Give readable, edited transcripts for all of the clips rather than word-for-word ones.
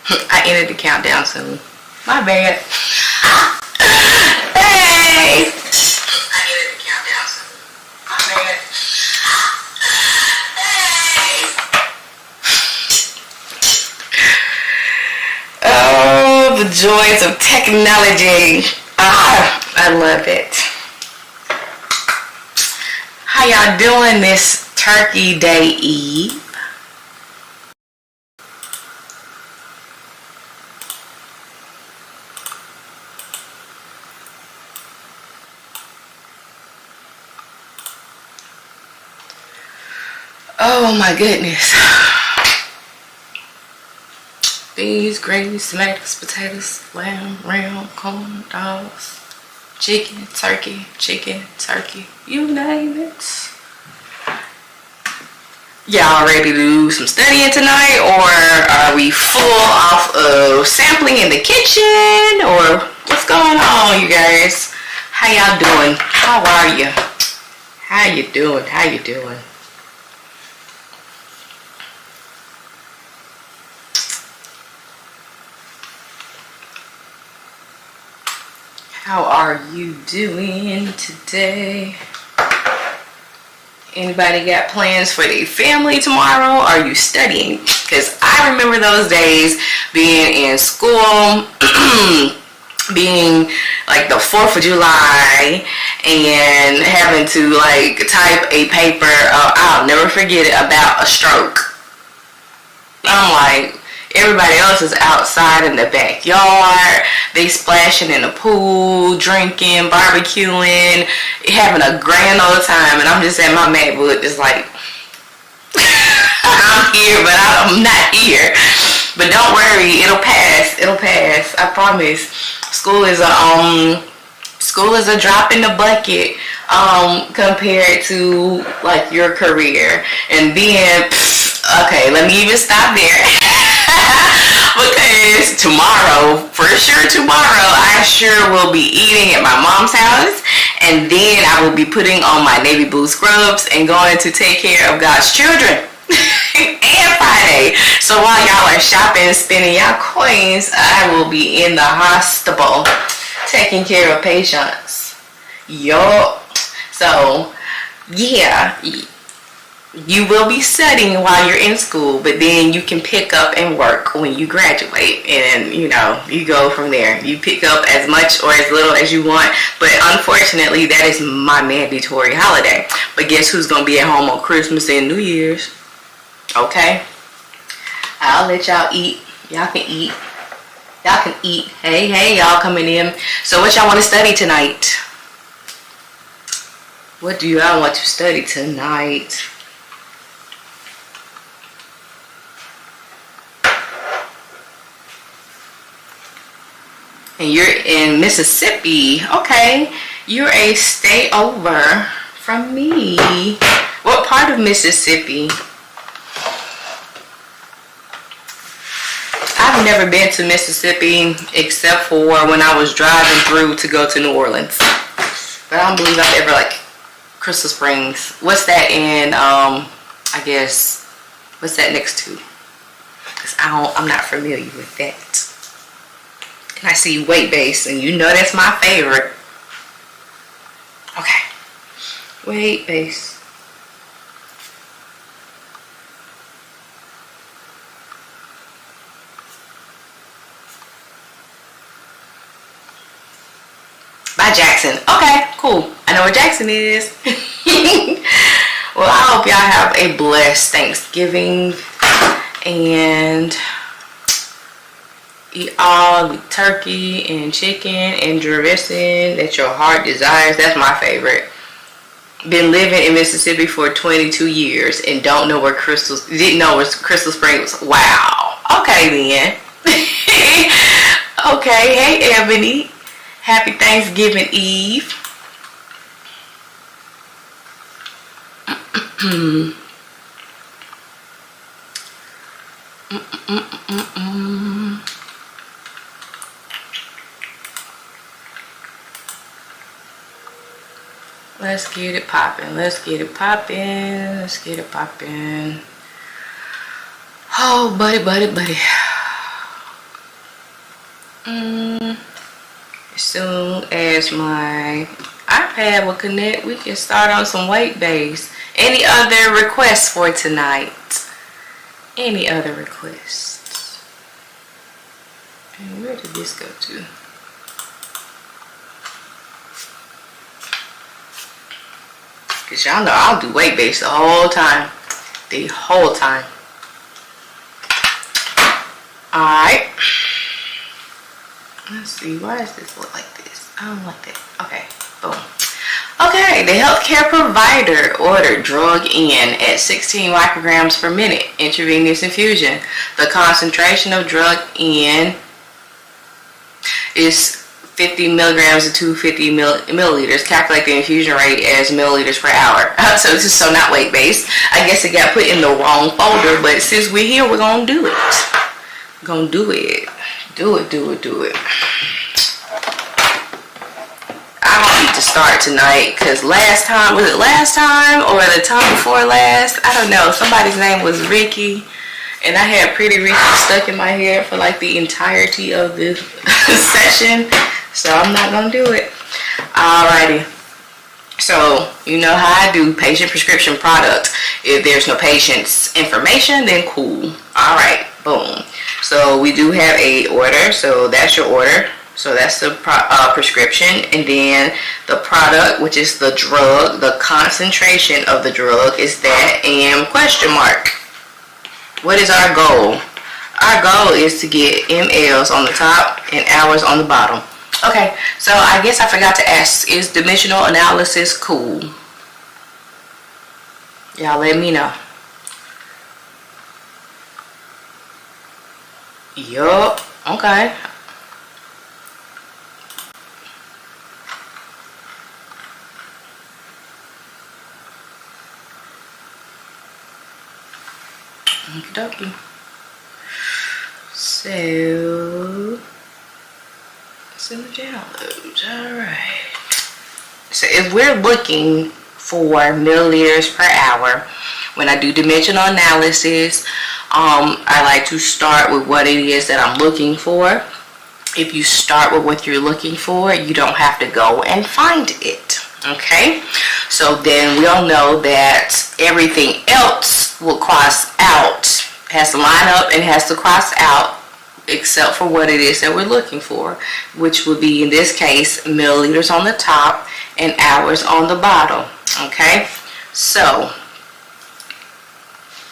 I ended the countdown soon. My bad. Hey! I ended the countdown soon. My bad. Hey! Oh, the joys of technology. I love it. How y'all doing this Turkey Day Eve? Oh my goodness. Beans, gravy, tomatoes, potatoes, lamb, round, corn, dogs, chicken, turkey, you name it. Y'all ready to do some studying tonight, or are we full off of sampling in the kitchen, or what's going on, you guys? How y'all doing? How are you? How you doing? How you doing? How are you doing today? Anybody got plans for their family tomorrow? Are you studying? Because I remember those days being in school, being like the 4th of July and having to like type a paper. I'll never forget it, about a stroke. I'm like, everybody else is outside in the backyard. They splashing in the pool, drinking, barbecuing, having a grand old time. And I'm just at my MacBook just like, I'm here, but I'm not here. But don't worry, it'll pass. It'll pass. I promise. School is a drop in the bucket compared to like your career. And then, okay, let me even stop there. Because tomorrow, for sure tomorrow, I sure will be eating at my mom's house, and then I will be putting on my navy blue scrubs and going to take care of God's children. And Friday. So while y'all are shopping, spending y'all coins, I will be in the hospital taking care of patients. Yup. So yeah, you will be studying while you're in school, but then you can pick up and work when you graduate, and you know, you go from there. You pick up as much or as little as you want, but unfortunately that is my mandatory holiday. But guess who's gonna be at home on Christmas and New Year's? Okay, I'll let y'all eat. Y'all can eat. Y'all can eat. Hey, y'all coming in. So what y'all want to study tonight? What do y'all want to study tonight? And you're in Mississippi. Okay, you're a stay over from me. What part of Mississippi? I've never been to Mississippi except for when I was driving through to go to New Orleans. But I don't believe I've ever like Crystal Springs. What's that in, I guess, what's that next to? Because I'm not familiar with that. And I see weight base, and you know that's my favorite. Okay. Weight base. By Jackson. Okay, cool. I know where Jackson is. Well, I hope y'all have a blessed Thanksgiving and eat all the turkey and chicken and dressing that your heart desires. That's my favorite. Been living in Mississippi for 22 years and didn't know where Crystal Springs. Wow. Okay then. Okay. Hey Ebony. Happy Thanksgiving Eve. Let's get it poppin'. Let's get it poppin'. Let's get it poppin'. Oh, buddy. As soon as my iPad will connect, we can start on some weight base. Any other requests for tonight? Any other requests? And where did this go to? Because y'all know I'll do weight base the whole time. The whole time. Alright. Let's see, why does this look like this? I don't like that. Okay, boom. Okay, the healthcare provider ordered drug in at 16 micrograms per minute, intravenous infusion. The concentration of drug in is 50 milligrams to 250 milliliters. Calculate the infusion rate as milliliters per hour. So this is so not weight based. I guess it got put in the wrong folder, but since we're here, we're gonna do it. We're gonna do it. Do it. I don't need to start tonight because last time, was it last time or the time before last? I don't know. Somebody's name was Ricky, and I had Pretty Ricky stuck in my head for like the entirety of this session. So I'm not gonna do it. Alrighty. So you know how I do patient prescription product. If there's no patient's information, then cool. Alright, boom. So we do have a order. So that's your order. So that's the prescription, and then the product, which is the drug, the concentration of the drug is that, and question mark. What is our goal? Our goal is to get mLs on the top and hours on the bottom. Okay, so I guess I forgot to ask, is dimensional analysis cool? Y'all let me know. Yup, okay. Okie-dokie. So, in the downloads. Alright. So if we're looking for milliliters per hour, when I do dimensional analysis, I like to start with what it is that I'm looking for. If you start with what you're looking for, you don't have to go and find it. Okay? So then we'll know that everything else will cross out, has to line up and has to cross out, except for what it is that we're looking for, which would be in this case milliliters on the top and hours on the bottom. Okay, so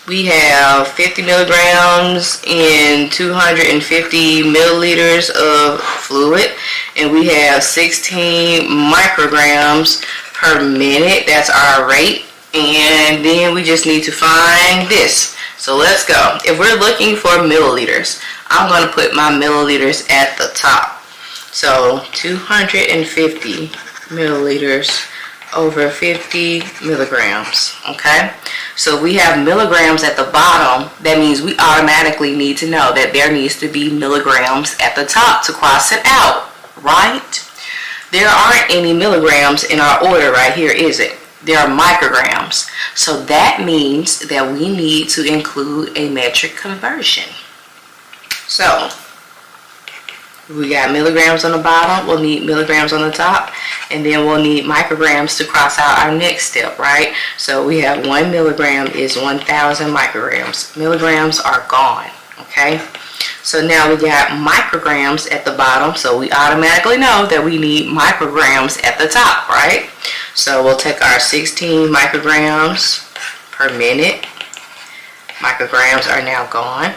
we have 50 milligrams in 250 milliliters of fluid, and we have 16 micrograms per minute. That's our rate, and then we just need to find this. So let's go. If we're looking for milliliters, I'm going to put my milliliters at the top. So 250 milliliters over 50 milligrams. Okay? So we have milligrams at the bottom. That means we automatically need to know that there needs to be milligrams at the top to cross it out. Right? There aren't any milligrams in our order right here, is it? There are micrograms. So that means that we need to include a metric conversion. So we got milligrams on the bottom, we'll need milligrams on the top, and then we'll need micrograms to cross out our next step, right? So we have 1 milligram is 1,000 micrograms. Milligrams are gone, okay? So now we got micrograms at the bottom, so we automatically know that we need micrograms at the top, right? So we'll take our 16 micrograms per minute. Micrograms are now gone.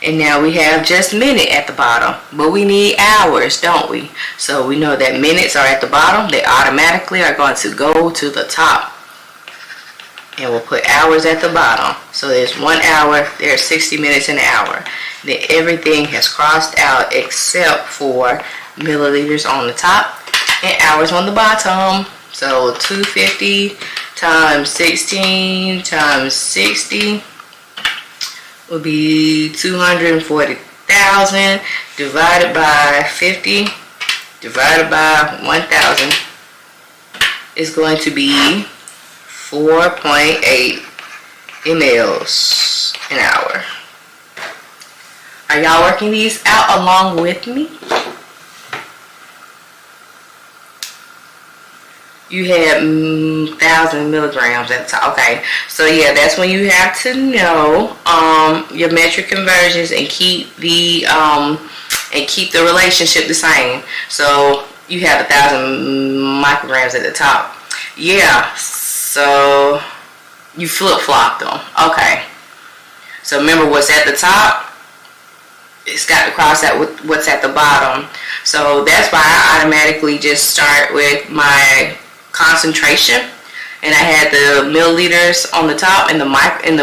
And now we have just minute at the bottom. But we need hours, don't we? So we know that minutes are at the bottom. They automatically are going to go to the top. And we'll put hours at the bottom. So there's 1 hour, there's 60 minutes in an hour. Then everything has crossed out except for milliliters on the top and hours on the bottom. So 250 times 16 times 60 will be 240,000 divided by 50 divided by 1,000 is going to be 4.8 mLs an hour. Are y'all working these out along with me? You had 1,000 milligrams at the top. Okay, so yeah, that's when you have to know your metric conversions and keep the relationship the same. So you have 1,000 micrograms at the top. Yeah, so you flip-flop them. Okay, so remember what's at the top, it's got to cross out with what's at the bottom. So that's why I automatically just start with my concentration, and I had the milliliters on the top and the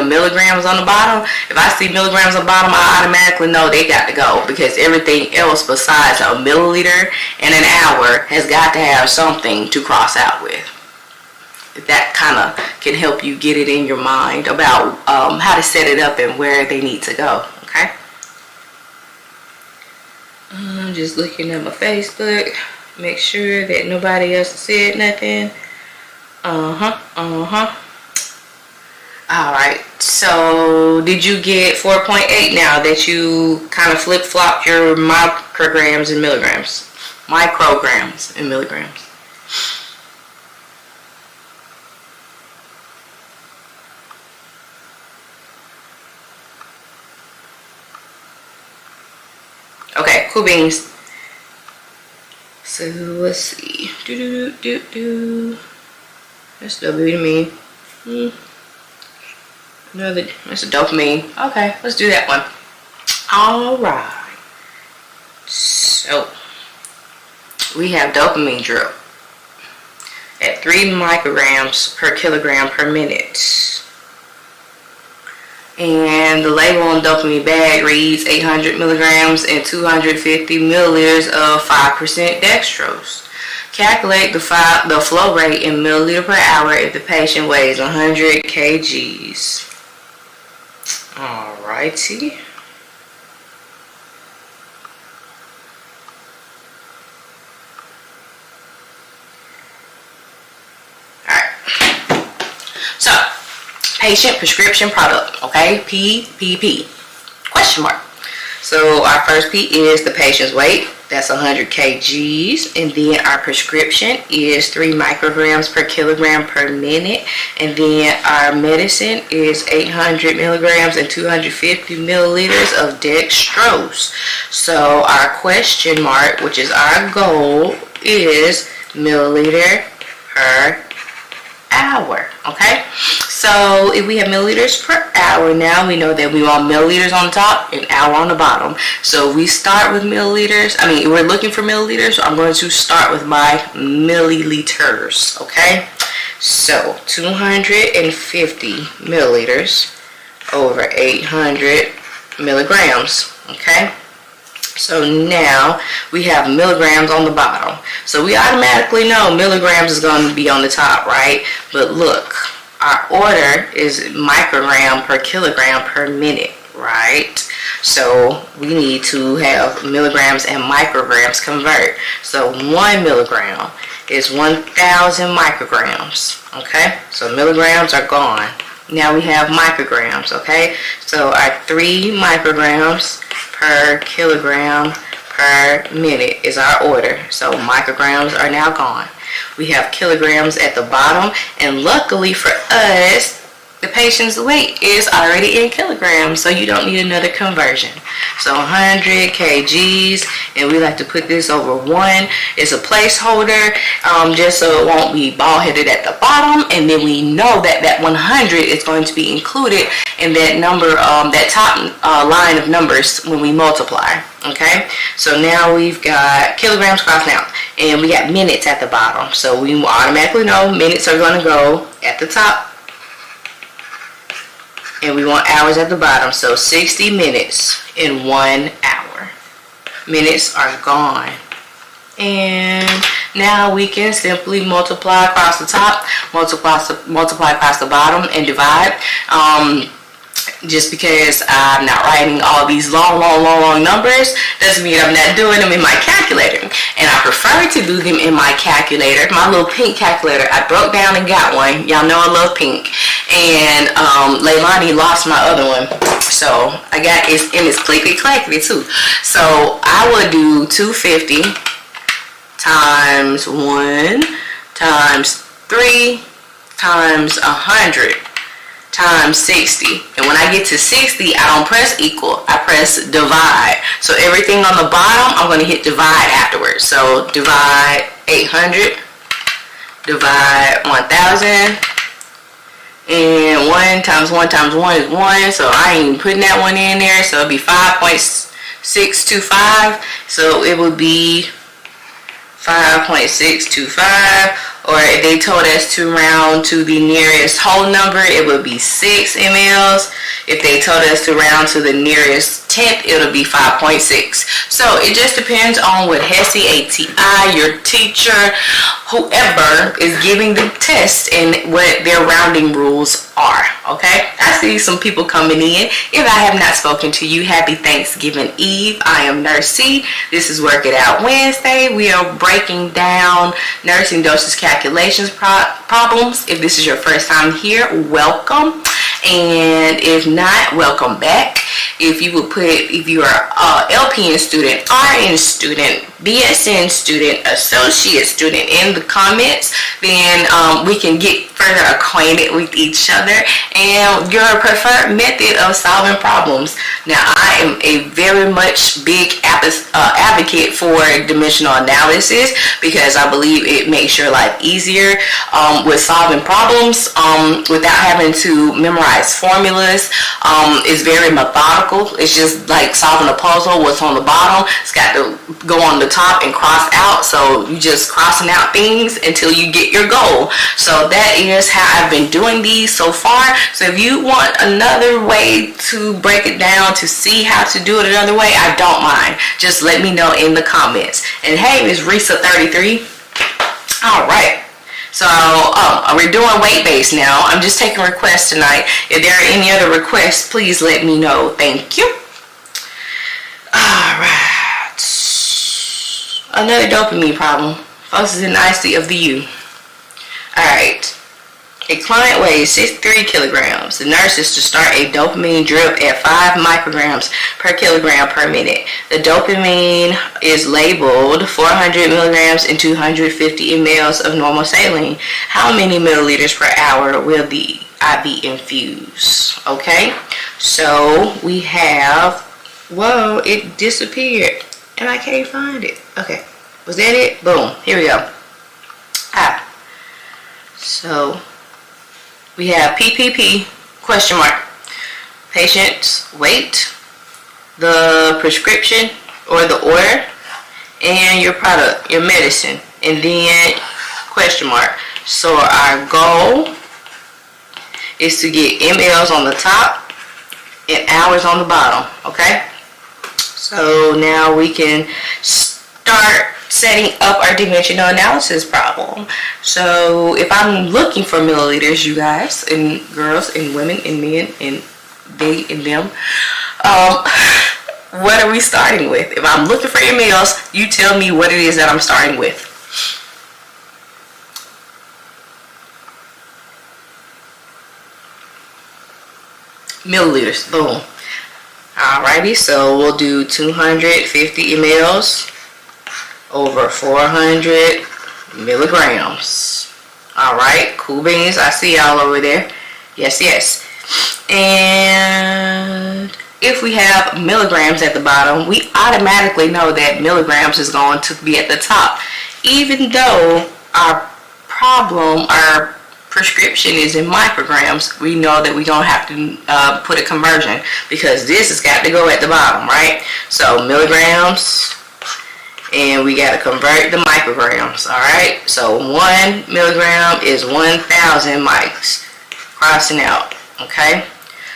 milligrams on the bottom. If I see milligrams on the bottom, I automatically know they got to go, because everything else besides a milliliter and an hour has got to have something to cross out with. That kind of can help you get it in your mind about how to set it up and where they need to go. Okay. I'm just looking at my Facebook, make sure that nobody else said nothing. Alright, so did you get 4.8 now that you kind of flip-flopped your micrograms and milligrams? Micrograms and milligrams. Okay, cool beans. So let's see. That's dopamine. Another. That's a dopamine. Okay, let's do that one. All right. So we have dopamine drip at 3 micrograms per kilogram per minute. And the label on the dopamine bag reads 800 milligrams and 250 milliliters of 5% dextrose. Calculate the flow rate in milliliter per hour if the patient weighs 100 kgs. Alrighty. Alright. So, patient prescription product, okay? PPP, question mark. So our first P is the patient's weight, that's 100 kgs, and then our prescription is 3 micrograms per kilogram per minute, and then our medicine is 800 milligrams and 250 milliliters of dextrose. So our question mark, which is our goal, is milliliter per hour. Okay, so if we have milliliters per hour, now we know that we want milliliters on the top and hour on the bottom. So we start with milliliters. We're looking for milliliters, so I'm going to start with my milliliters. Okay, so 250 milliliters over 800 milligrams. Okay, so now we have milligrams on the bottom. So we automatically know milligrams is going to be on the top, right? But look, our order is microgram per kilogram per minute, right? So we need to have milligrams and micrograms convert. So 1 milligram is 1,000 micrograms, okay? So milligrams are gone. Now we have micrograms, okay? So our 3 micrograms per kilogram per minute is our order. So micrograms are now gone. We have kilograms at the bottom, and luckily for us, the patient's weight is already in kilograms, so you don't need another conversion. So 100 kgs, and we like to put this over 1. It's a placeholder, just so it won't be bald-headed at the bottom, and then we know that that 100 is going to be included in that number, that top line of numbers when we multiply. Okay, so now we've got kilograms crossed out, and we got minutes at the bottom. So we automatically know minutes are going to go at the top, and we want hours at the bottom. So 60 minutes in 1 hour. Minutes are gone. And now we can simply multiply across the top, multiply across the bottom, and divide. Just because I'm not writing all these long numbers doesn't mean I'm not doing them in my calculator. And I prefer to do them in my calculator, my little pink calculator. I broke down and got one. Y'all know I love pink. And Leilani lost my other one. So I got it, and it's clickety too. So I would do 250 times 1 times 3 times 100 times 60. And when I get to 60, I don't press equal, I press divide. So everything on the bottom, I'm going to hit divide afterwards. So divide 800, divide 1000, and 1 times 1 times 1 is 1, so I ain't even putting that one in there. So it'll be 5.625, so it would be 5.625, or if they told us to round to the nearest whole number, it would be 6 mLs. If they told us to round to the nearest tenth, it'll be 5.6. So it just depends on what HESI, ATI, your teacher, whoever is giving the test and what their rounding rules are. Okay, I see some people coming in. If I have not spoken to you, happy Thanksgiving Eve. I am Nurse C. This is Work It Out Wednesday. We are breaking down nursing dosage calculations problems. If this is your first time here, welcome. And if not, welcome back. If you would put, if you are LPN student, RN student, BSN student, associate student in the comments, then we can get further acquainted with each other and your preferred method of solving problems. Now, I am a very much big advocate for dimensional analysis because I believe it makes your life easier with solving problems without having to memorize formulas. It's very methodical. It's just like solving a puzzle. What's on the bottom, it's got to go on the top and cross out. So you just crossing out things until you get your goal. So that is how I've been doing these so far. So if you want another way to break it down, to see how to do it another way, I don't mind. Just let me know in the comments. And hey, Miss Risa 33. All right. So we're doing weight-based now. I'm just taking requests tonight. If there are any other requests, please let me know. Thank you. All right. Another dopamine problem. Focuses in nicely of the U. All right. A client weighs 63 kilograms. The nurse is to start a dopamine drip at 5 micrograms per kilogram per minute. The dopamine is labeled 400 milligrams and 250 mLs of normal saline. How many milliliters per hour will the IV infuse? Okay, so we have, whoa, it disappeared and I can't find it. Okay, was that it? Boom, here we go. So we have PPP, question mark, patient's weight, the prescription or the order, and your product, your medicine, and then question mark. So our goal is to get mLs on the top and hours on the bottom, okay? So now we can start setting up our dimensional analysis problem. So if I'm looking for milliliters, you guys and girls and women and men and they and them, what are we starting with? If I'm looking for mLs, you tell me what it is that I'm starting with. Milliliters, boom. Alrighty, so we'll do 250 mLs over 400 milligrams. All right, cool beans. I see y'all over there. Yes, yes. And if we have milligrams at the bottom, we automatically know that milligrams is going to be at the top. Even though our problem, our prescription is in micrograms, we know that we're going to have to put a conversion because this has got to go at the bottom, right? So milligrams, and we got to convert the micrograms. All right, so 1 milligram is 1,000 mics, crossing out. Okay,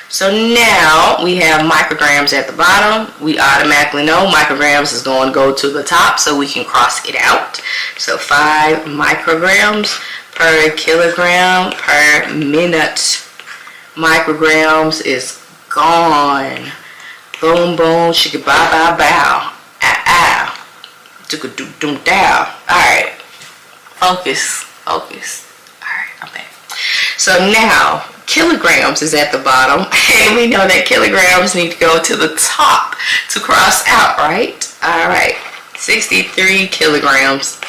so now we have micrograms at the bottom. We automatically know micrograms is going to go to the top, so we can cross it out. So 5 micrograms per kilogram per minute. Micrograms is gone. Boom boom, shika bow bow bow. Ow. Down. Alright. Focus. Alright, I'm back. So now kilograms is at the bottom, and we know that kilograms need to go to the top to cross out, right? Alright. 63 kilograms.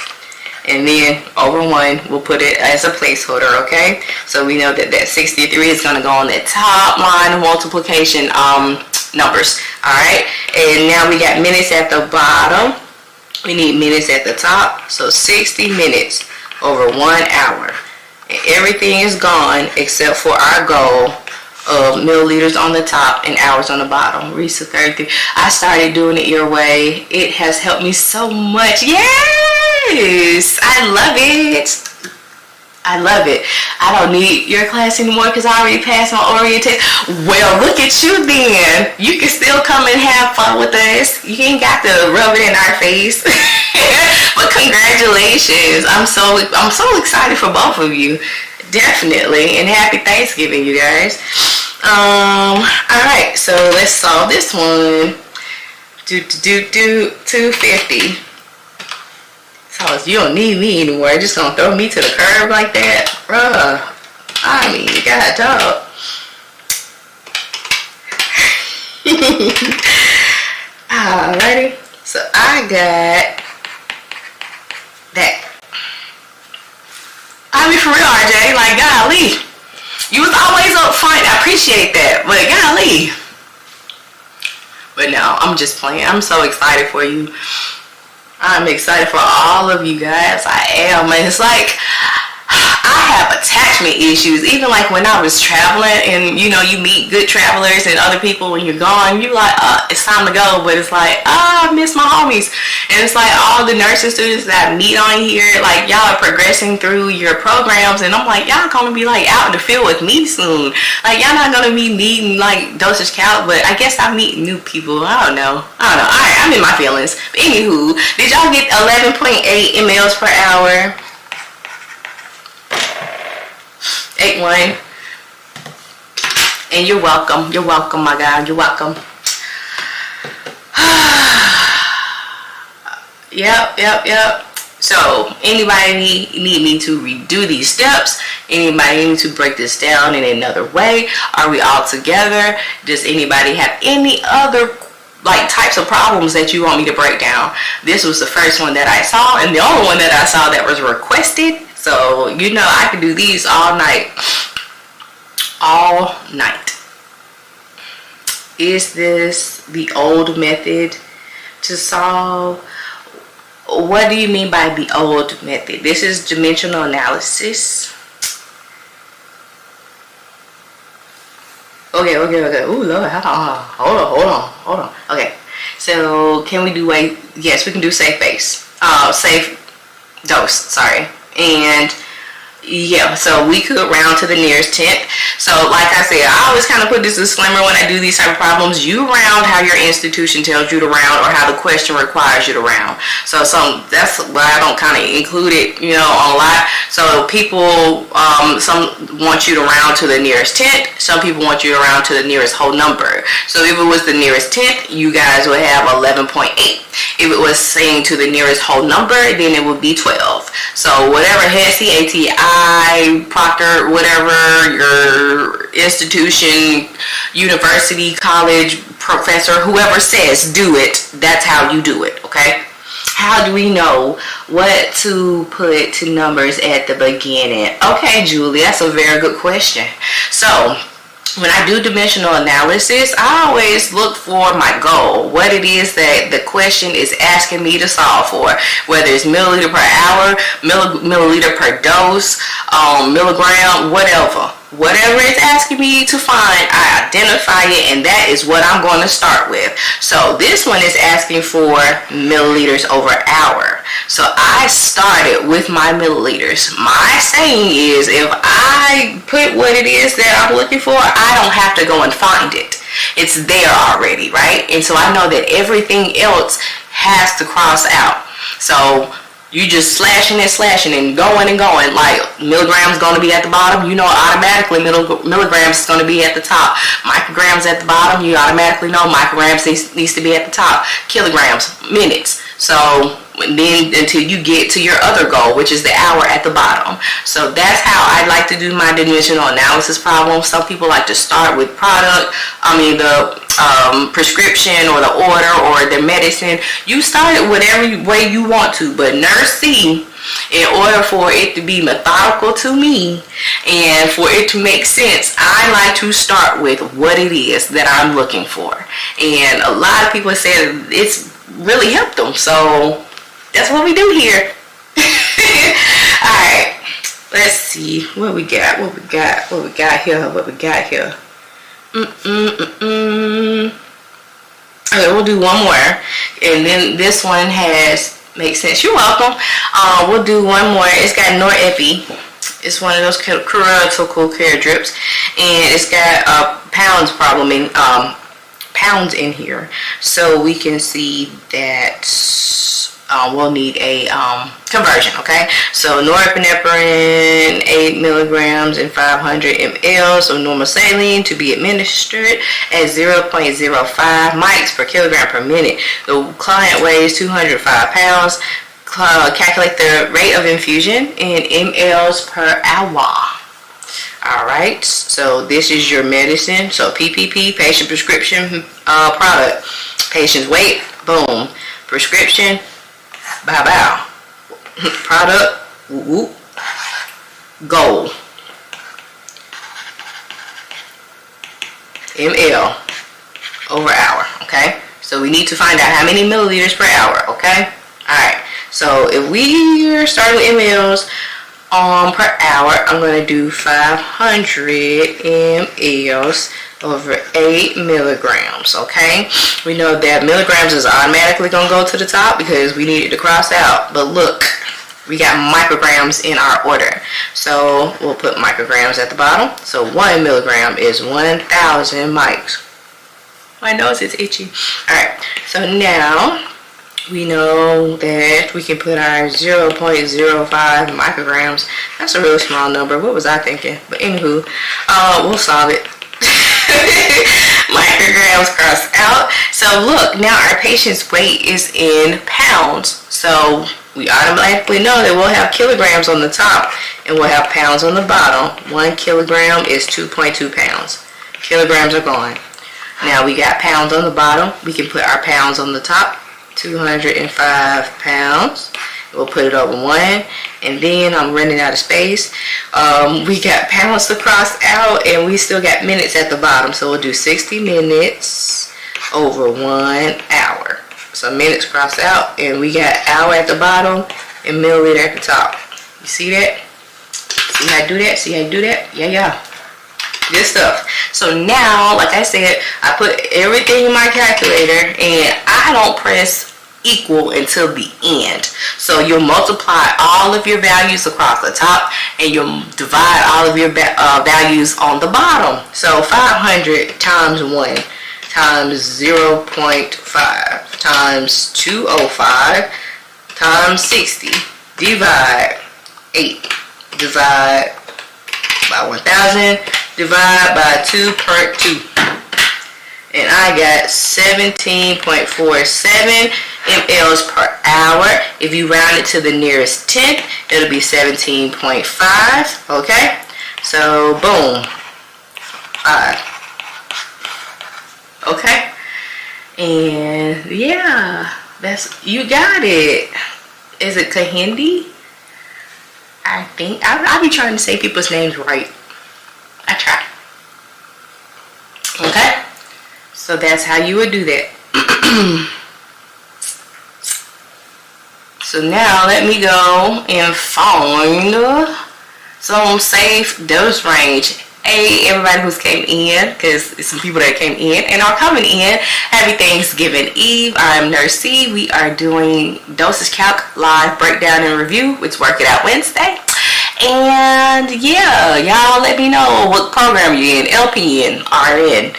and then over 1, we'll put it as a placeholder, okay? So we know that that 63 is going to go on the top line of multiplication numbers, all right? And now we got minutes at the bottom. We need minutes at the top, so 60 minutes over 1 hour. And everything is gone except for our goal of milliliters on the top and hours on the bottom. Reach to 33. I started doing it your way. It has helped me so much. Yes! I love it. I love it. I don't need your class anymore because I already passed my orientation. Well, look at you then. You can still come and have fun with us. You ain't got to rub it in our face. But congratulations. I'm so excited for both of you. Definitely. And happy Thanksgiving, you guys. Alright, so let's solve this one. 250. So you don't need me anymore. You're just gonna throw me to the curb like that? Bruh. I mean, you gotta talk. Alrighty. So I got that. I mean, for real, RJ, like, golly. You was always up front. I appreciate that. But golly. But no, I'm just playing. I'm so excited for you. I'm excited for all of you guys. I am. And it's like, I have attachment issues. Even like when I was traveling and, you know, you meet good travelers and other people when you're gone, you're like, it's time to go. But it's like, I miss my homies. And it's like all the nursing students that I meet on here, like y'all are progressing through your programs. And I'm like, y'all gonna be like out in the field with me soon. Like y'all not gonna be meeting like dosage count, but I guess I meet new people. I don't know. Alright, I'm in my feelings. But anywho, did y'all get 11.8 mLs per hour? 8-1. And you're welcome. You're welcome, my guy. You're welcome. Yep. So, anybody need me to redo these steps? Anybody need me to break this down in another way? Are we all together? Does anybody have any other like types of problems that you want me to break down? This was the first one that I saw and the only one that I saw that was requested. So, you know, I can do these all night. All night. Is this the old method to solve? What do you mean by the old method? This is dimensional analysis. Okay. Ooh, Lord, hold on. Okay. So, can we do yes, we can do safe base. Safe dose, sorry. And yeah, so we could round to the nearest tenth. So like I said, I always kind of put this disclaimer when I do these type of problems. You round how your institution tells you to round or how the question requires you to round. So that's why I don't kind of include it, you know, a lot. So people, some want you to round to the nearest tenth. Some people want you to round to the nearest whole number. So if it was the nearest tenth, you guys would have 11.8. If it was saying to the nearest whole number, then it would be 12. So whatever HESI, ATI, Proctor, whatever your institution, university, college, professor, whoever says do it, that's how you do it, okay? How do we know what to put to numbers at the beginning? Okay, Julie, that's a very good question. So when I do dimensional analysis, I always look for my goal, what it is that the question is asking me to solve for, whether it's milliliter per hour, milliliter per dose, milligram, whatever it's asking me to find, I identify it, and that is what I'm going to start with. So this one is asking for milliliters over hour. So I started with my milliliters. My saying is, if I put what it is that I'm looking for, I don't have to go and find it. It's there already, right? And so I know that everything else has to cross out. So you just slashing and going. Like milligrams going to be at the bottom, you know automatically milligrams is going to be at the top. Micrograms at the bottom, you automatically know micrograms needs to be at the top. Kilograms, minutes. So then until you get to your other goal, which is the hour at the bottom. So that's how I like to do my dimensional analysis problem. Some people like to start with the prescription or the order or the medicine. You start it whatever way you want to, but nurse C In order for it to be methodical to me and for it to make sense, I like to start with what it is that I'm looking for. And a lot of people said it's really helped them. So that's what we do here. Alright, let's see what we got here. Okay, we'll do one more, and then this one makes sense. You're welcome. We'll do one more. It's got Norepi. It's one of those critical care drips, and it's got pounds in here, so we can see that we'll need a conversion. Okay, so norepinephrine 8 milligrams and 500 ml of normal saline to be administered at 0.05 mics per kilogram per minute. The client weighs 205 pounds. Calculate the rate of infusion in mLs per hour. Alright, so this is your medicine. So PPP, patient prescription product. Patient's weight, boom. Prescription, bow. Product, whoop. Goal. ml over hour, okay? So we need to find out how many milliliters per hour, okay? Alright, so if we are starting with mLs per hour, I'm going to do 500 mLs over 8 milligrams, okay? We know that milligrams is automatically going to go to the top because we need it to cross out. But look, we got micrograms in our order. So we'll put micrograms at the bottom. So 1 milligram is 1,000 mics. My nose is itchy. Alright, so now we know that we can put our 0.05 micrograms. That's a really small number. What was I thinking? But anywho, we'll solve it. Micrograms cross out. So look, now our patient's weight is in pounds. So we automatically know that we'll have kilograms on the top and we'll have pounds on the bottom. 1 kilogram is 2.2 pounds. Kilograms are gone. Now we got pounds on the bottom. We can put our pounds on the top. 205 pounds. We'll put it over 1, and then I'm running out of space. We got pounds to cross out, and we still got minutes at the bottom. So we'll do 60 minutes over 1 hour. So minutes crossed out, and we got hour at the bottom and milliliter at the top. You see that? See how I do that? See how I do that? Yeah. Good stuff. So now, like I said, I put everything in my calculator, and I don't press equal until the end. So you'll multiply all of your values across the top, and you'll divide all of your values on the bottom. So 500 times 1 times 0.5 times 205 times 60 divide 8 divide by 1,000 divide by 2.2, and I got 17.47 mLs per hour. If you round it to the nearest tenth, it'll be 17.5. Okay, so boom, 5. Okay, and yeah, you got it. Is it Kahindi? I think I'll be trying to say people's names right. I try. Okay, so that's how you would do that. So now let me go and find some safe dose range. Hey, everybody who's came in, because it's some people that came in and are coming in. Happy Thanksgiving Eve. I'm Nurse C. We are doing dosage calc live breakdown and review. It's Work It Out Wednesday. And yeah, y'all let me know what program you're in. LPN, RN,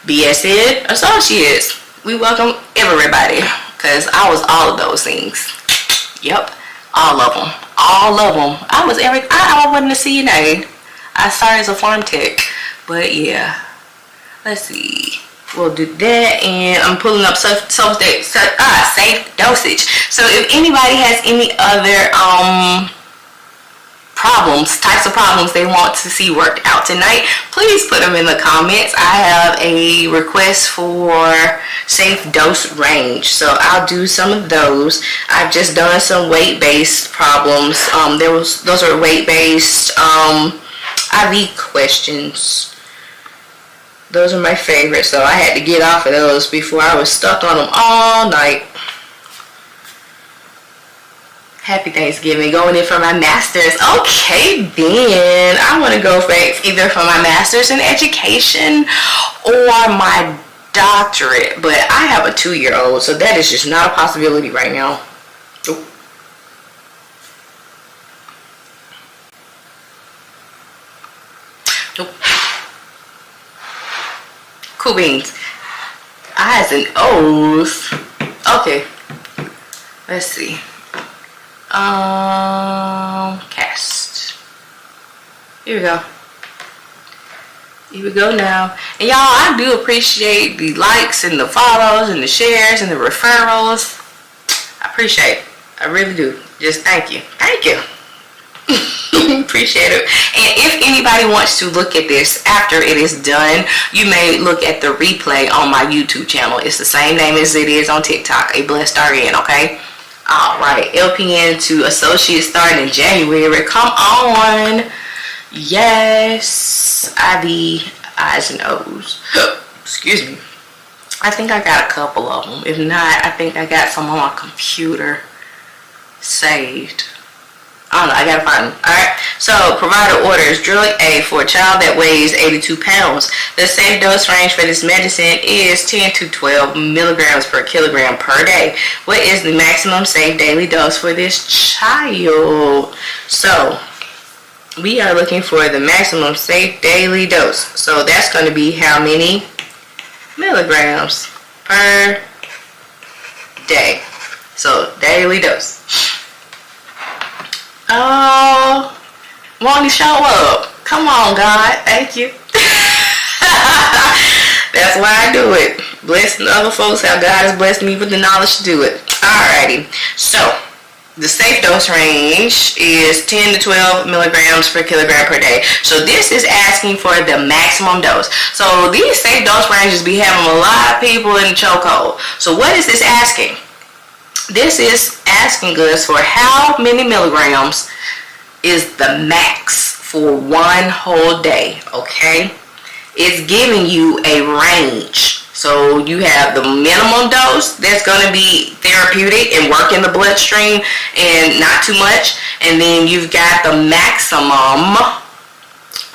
BSN, Associates. We welcome everybody, because I was all of those things. Yep, all of them. All of them. I wasn't a CNA. I started as a farm tech. But yeah, let's see. We'll do that, and I'm pulling up safe dosage. So if anybody has any other types of problems they want to see worked out tonight, please put them in the comments. I have a request for safe dose range, so I'll do some of those. I've just done some weight-based problems. Those are weight-based IV questions. Those are my favorites, so I had to get off of those before I was stuck on them all night. Happy Thanksgiving. Going in for my master's. Okay, then I want to go for either for my master's in education or my doctorate, but I have a 2-year-old, so that is just not a possibility right now. Nope. Nope. Cool beans. I's and O's. Okay. Let's see. Cast. Here we go. Here we go now. And y'all, I do appreciate the likes and the follows and the shares and the referrals. I appreciate it. I really do. Just thank you. Thank you. Appreciate it. And if anybody wants to look at this after it is done, you may look at the replay on my YouTube channel. It's the same name as it is on TikTok, A Blessed RN, okay? Alright, LPN to associate starting in January. Come on. Yes. IV, I's and O's. Excuse me. I think I got a couple of them. If not, I think I got some on my computer saved. I don't know, I gotta find them. Alright, so provider orders drug A for a child that weighs 82 pounds. The safe dose range for this medicine is 10 to 12 milligrams per kilogram per day. What is the maximum safe daily dose for this child? So, we are looking for the maximum safe daily dose. So, that's going to be how many milligrams per day. So, daily dose. Oh, won't you show up? Come on, God. Thank you. That's why I do it. Blessing other folks how God has blessed me with the knowledge to do it. Alrighty. So, the safe dose range is 10 to 12 milligrams per kilogram per day. So, this is asking for the maximum dose. So, these safe dose ranges be having a lot of people in the chokehold. So, what is this asking? This is asking us for how many milligrams is the max for one whole day, okay? It's giving you a range. So you have the minimum dose that's going to be therapeutic and work in the bloodstream and not too much. And then you've got the maximum,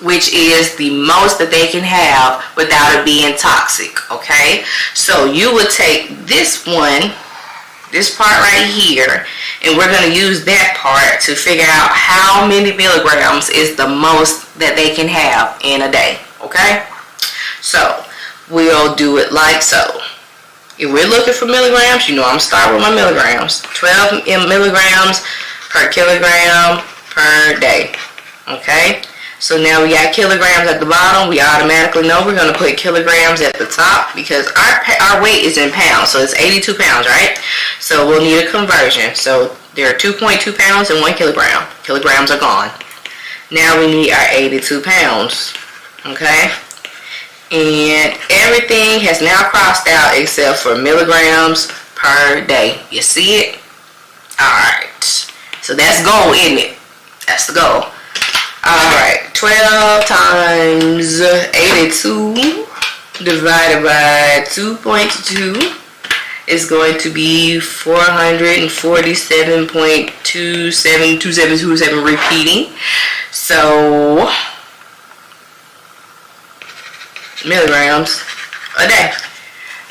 which is the most that they can have without it being toxic, okay? So you would take this one, this part right here, and we're going to use that part to figure out how many milligrams is the most that they can have in a day, okay? So, we'll do it like so. If we're looking for milligrams, you know I'm going to start with my milligrams. 12 milligrams per kilogram per day, okay? So now we got kilograms at the bottom. We automatically know we're going to put kilograms at the top because our weight is in pounds. So it's 82 pounds, right? So we'll need a conversion. So there are 2.2 pounds and 1 kilogram. Kilograms are gone. Now we need our 82 pounds. Okay? And everything has now crossed out except for milligrams per day. You see it? Alright. So that's goal, isn't it? That's the goal. Alright, 12 times 82 divided by 2.2 is going to be 447.272727 repeating. So, milligrams a day.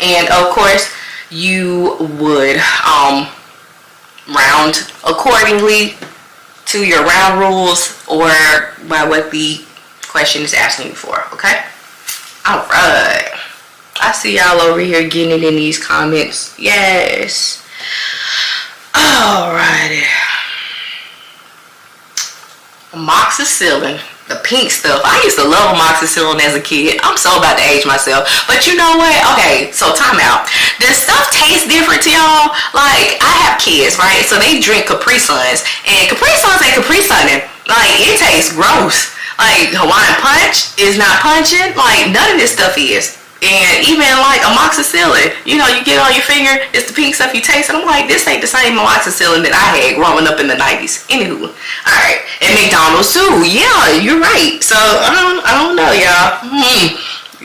And of course, you would round accordingly to your round rules or by what the question is asking you for, okay? Alright. I see y'all over here getting it in these comments. Yes. Alrighty. Amoxicillin The pink stuff. I used to love amoxicillin as a kid. I'm so about to age myself. But you know what? Okay, so time out. Does stuff taste different to y'all? Like, I have kids, right? So they drink Capri Suns. And Capri Suns ain't Capri Sunning. Like, it tastes gross. Like, Hawaiian Punch is not punching. Like, none of this stuff is. And even like amoxicillin, you know, you get on your finger, it's the pink stuff you taste, and I'm like, this ain't the same amoxicillin that I had growing up in the 90s. Anywho, alright, and McDonald's too, yeah, you're right. So, I don't know, y'all.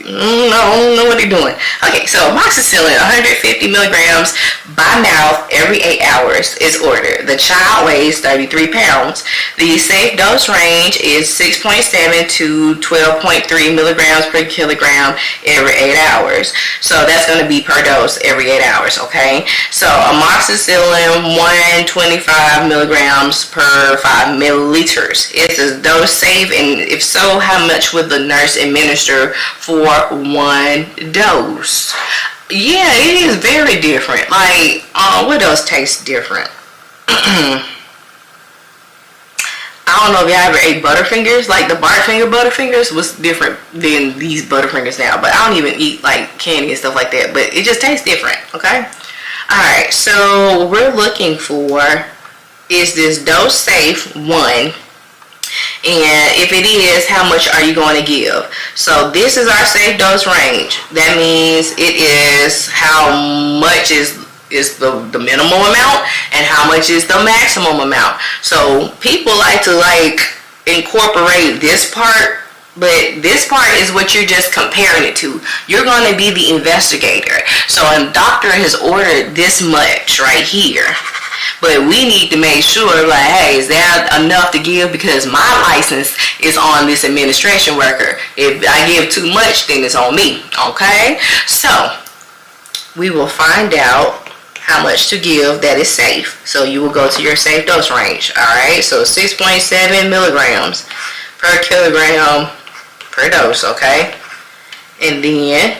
I don't know what they're doing. Okay, so amoxicillin, 150 milligrams by mouth every 8 hours is ordered. The child weighs 33 pounds. The safe dose range is 6.7 to 12.3 milligrams per kilogram every 8 hours. So that's going to be per dose every 8 hours, okay? So amoxicillin, 125 milligrams per 5 milliliters. Is the dose safe? And if so, how much would the nurse administer for one dose? Yeah, it is very different. Like, what else tastes different? I don't know if y'all ever ate Butterfingers. Like, the Bartfinger Butterfingers was different than these Butterfingers now. But I don't even eat, like, candy and stuff like that. But it just tastes different, okay? Alright, so what we're looking for is this dose safe, 1. And if it is, how much are you going to give? So this is our safe dose range. That means it is how much is the minimal amount and how much is the maximum amount. So people like to incorporate this part, but this part is what you're just comparing it to. You're going to be the investigator. So a doctor has ordered this much right here. But we need to make sure, like, hey, is that enough to give? Because my license is on this administration worker. If I give too much, then it's on me, okay? So, we will find out how much to give that is safe. So, you will go to your safe dose range, alright? So, 6.7 milligrams per kilogram per dose, okay? And then,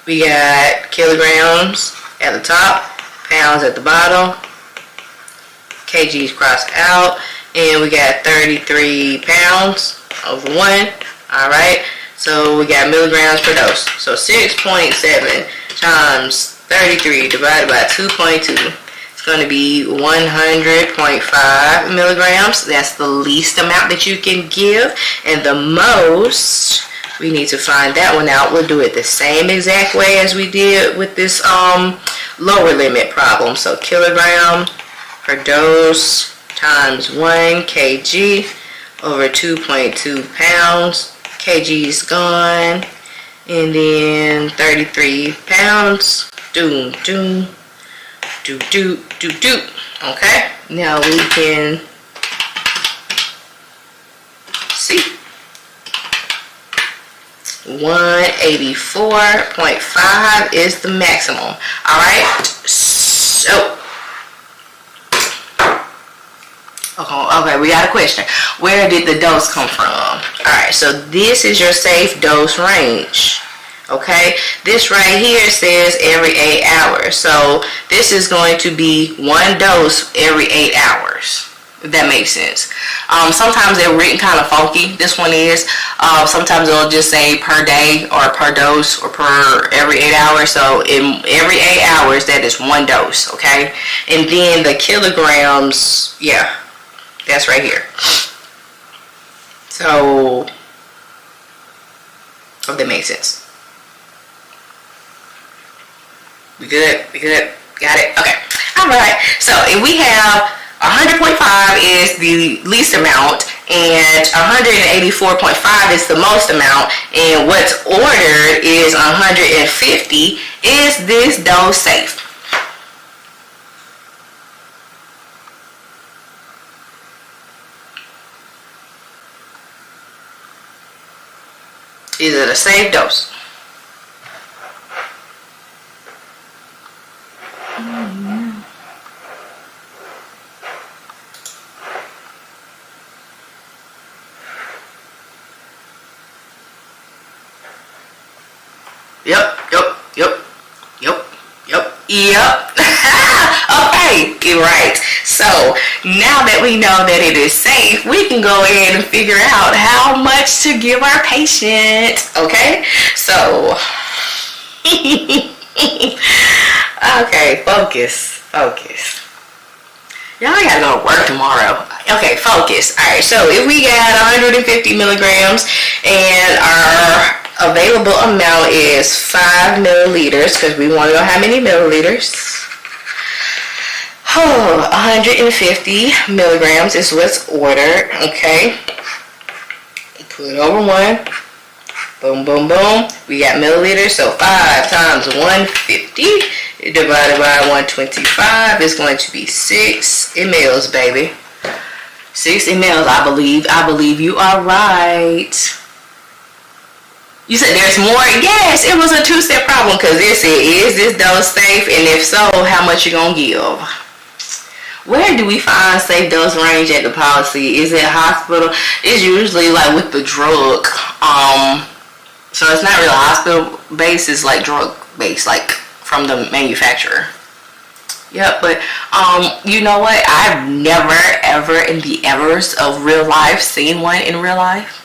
we got kilograms at the top, pounds at the bottom, kgs crossed out, and we got 33 pounds of 1. Alright, so we got milligrams per dose. So 6.7 times 33 divided by 2.2, it's going to be 100.5 milligrams. That's the least amount that you can give, and the most, we need to find that one out. We'll do it the same exact way as we did with this lower limit problem. So kilogram per dose times 1 kg over 2.2 pounds. Kg is gone. And then 33 pounds. Doom, doom, do, do, do, do. Okay, now we can see. 184.5 is the maximum. Alright, so okay, we got a question. Where did the dose come from? Alright, so this is your safe dose range. Okay, this right here says every 8 hours. So this is going to be 1 dose every 8 hours. If that makes sense. Sometimes they're written kind of funky. This one is. Sometimes it'll just say per day or per dose or per every 8 hours. So in every 8 hours, that is 1 dose. Okay. And then the kilograms, yeah, that's right here. So, hope that makes sense. We good? We good? Got it? Okay. All right. So if we have 100.5 is the least amount, and 184.5 is the most amount, and what's ordered is 150. Is this dose safe? Is it a safe dose? Yep. Okay, you're right. So now that we know that it is safe, we can go ahead and figure out how much to give our patient. Okay, so okay, focus. Y'all gotta go to work tomorrow. Okay, focus. All right, so if we got 150 milligrams and our available amount is 5 milliliters, because we want to know how many milliliters. 150 milligrams is what's ordered. Okay, put over 1. Boom, boom, boom. We got milliliters, so 5 times 150 divided by 125 is going to be 6 mLs, baby. 6 mLs, I believe. I believe you are right. You said there's more? Yes, it was a 2-step problem, because it said, is this dose safe? And if so, how much you gonna give? Where do we find safe dose range at the policy? Is it hospital? It's usually like with the drug. So it's not really hospital based, it's like drug based, like from the manufacturer. Yep, but you know what? I've never ever in the evers of real life seen one in real life.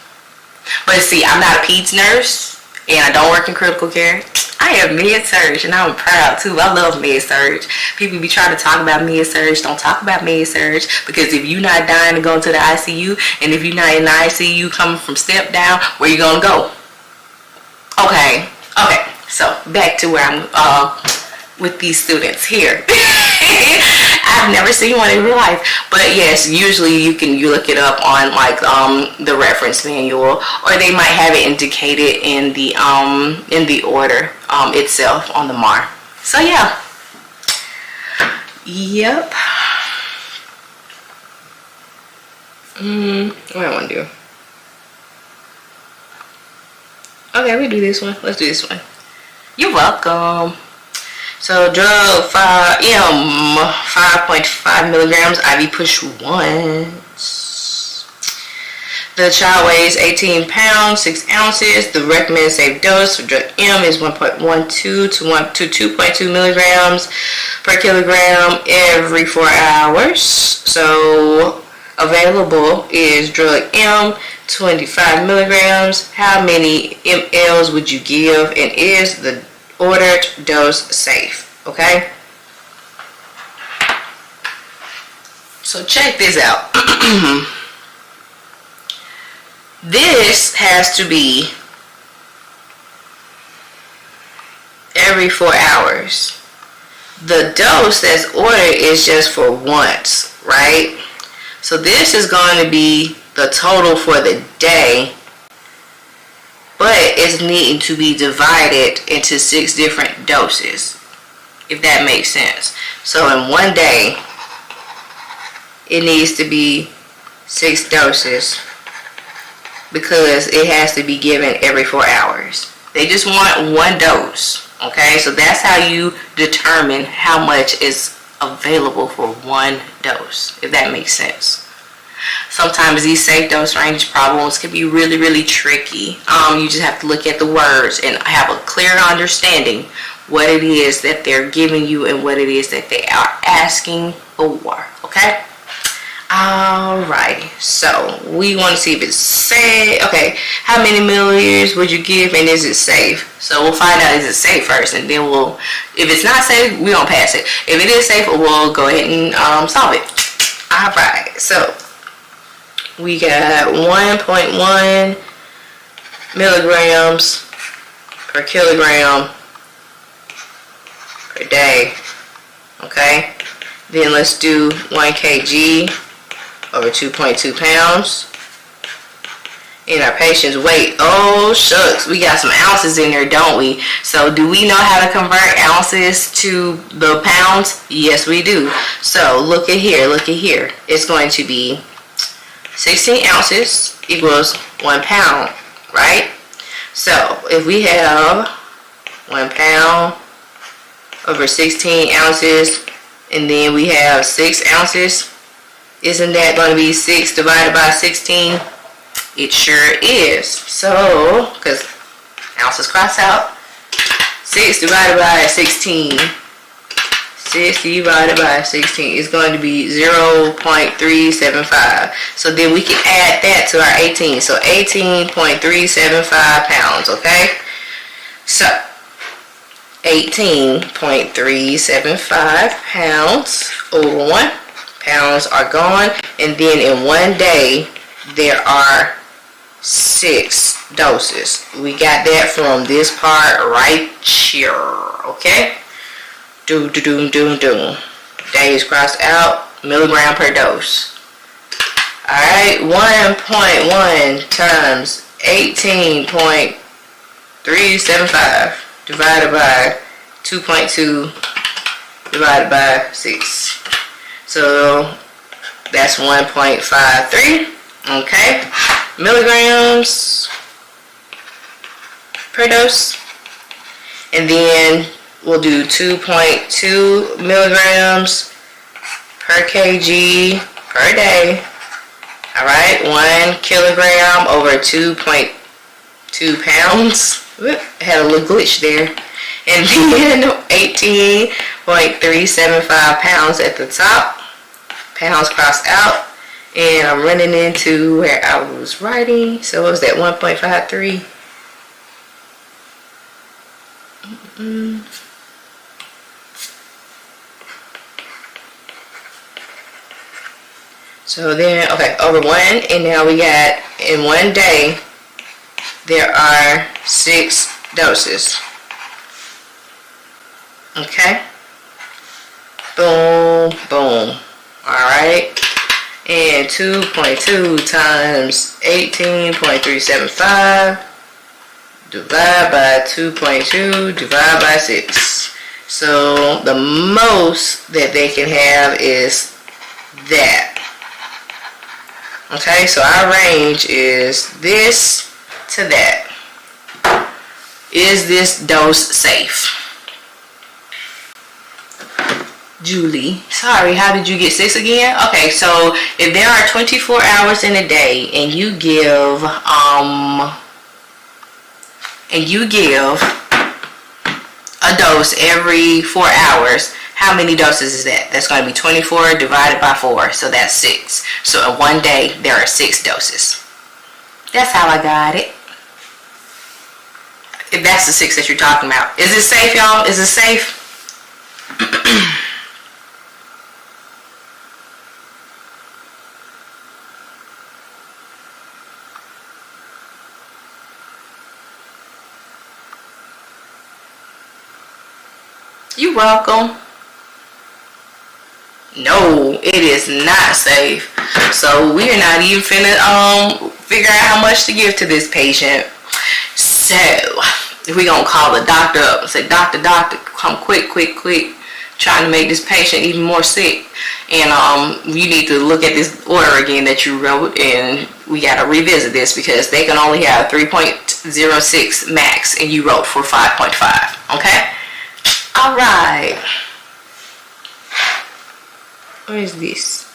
But see, I'm not a peds nurse and I don't work in critical care. I am med-surg and I'm proud too. I love med-surg. People be trying to talk about med-surg. Don't talk about med-surg, because if you're not dying to go into the ICU, and if you're not in the ICU coming from step down, where you gonna go? Okay, so back to where I'm with these students here. I've never seen one in real life, but yes, usually you look it up on like the reference manual, or they might have it indicated in the order itself on the MAR. So yeah, yep. What do I want to do? Okay, we do this one. Let's do this one. You're welcome. So drug 5.5 milligrams IV push once. The child weighs 18 pounds, 6 ounces. The recommended safe dose for drug M is 1.12 to 2.2 milligrams per kilogram every 4 hours. So available is drug M, 25 milligrams. How many mLs would you give, and is the ordered dose safe? Okay, so check this out. This has to be every 4 hours. The dose that's ordered is just for once, right? So this is going to be the total for the day, but it's needing to be divided into 6 different doses, if that makes sense. So in one day, it needs to be 6 doses, because it has to be given every 4 hours. They just want 1 dose, okay? So that's how you determine how much is available for 1 dose, if that makes sense. Sometimes these safe dose range problems can be really, really tricky. You just have to look at the words and have a clear understanding what it is that they're giving you and what it is that they are asking for. Okay? Alrighty. So we want to see if it's safe. Okay. How many milliliters would you give, and is it safe? So we'll find out is it safe first, and then if it's not safe, we don't pass it. If it is safe, we'll go ahead and solve it. Alright. So we got 1.1 milligrams per kilogram per day. Okay, then let's do 1 kg over 2.2 pounds. And our patient's weight, oh shucks, we got some ounces in there, don't we? So do we know how to convert ounces to the pounds? Yes, we do. So look at here. It's going to be 16 ounces equals 1 pound, right? So if we have 1 pound over 16 ounces, and then we have 6 ounces, isn't that going to be 6 divided by 16? It sure is. So, because ounces cross out, 6 divided by 16, 6 divided by 16 is going to be 0.375. So then we can add that to our 18. So 18.375 pounds, okay? So 18.375 pounds over 1. Pounds are gone. And then in one day, there are 6 doses. We got that from this part right here, okay? Days crossed out, milligram per dose. Alright, 1.1 times 18.375 divided by 2.2 divided by 6. So that's 1.53. Okay, milligrams per dose. And then we'll do 2.2 milligrams per kg per day. Alright, 1 kilogram over 2.2 pounds. Whoop, had a little glitch there. And then 18.375 pounds at the top. Pounds crossed out. And I'm running into where I was writing. So what was that, 1.53? So then, okay, over 1. And now we got, in one day, there are 6 doses. Okay. Boom, boom. Alright. And 2.2 times 18.375 divide by 2.2 divide by 6. So the most that they can have is that. Okay, so our range is this to that. Is this dose safe? Julie, sorry, how did you get 6 again? Okay, so if there are 24 hours in a day and you give a dose every 4 hours, how many doses is that? That's going to be 24 divided by 4, so that's 6. So in one day, there are 6 doses. That's how I got it. If that's the 6 that you're talking about. Is it safe, y'all? Is it safe? You're welcome. No, it is not safe. So we are not even finna figure out how much to give to this patient. So we're gonna call the doctor up and say, doctor, come quick, trying to make this patient even more sick. And you need to look at this order again that you wrote, and we gotta revisit this because they can only have 3.06 max and you wrote for 5.5. Okay? Alright. Where is this?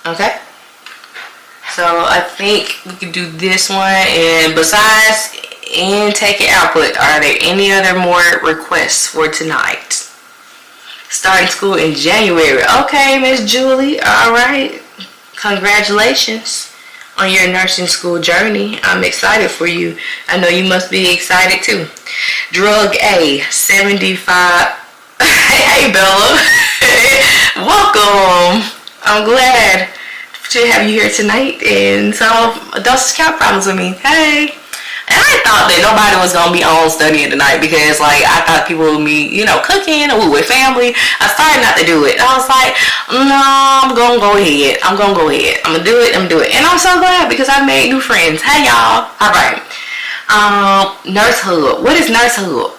Okay. So I think we could do this one. And besides intake and output, are there any other more requests for tonight? Starting school in January. Okay, Miss Julie. Alright. Congratulations on your nursing school journey. I'm excited for you. I know you must be excited too. Drug A, 75. Hey, Bella. Welcome. I'm glad to have you here tonight and solve dosage count problems with me. Hey. And I thought that nobody was going to be on studying tonight because, like, I thought people would be, cooking or with family. I started not to do it. I was like, no, I'm going to go ahead. I'm going to do it. And I'm so glad because I made new friends. Hey, y'all. All right. Nurse Hub. What is Nurse Hub?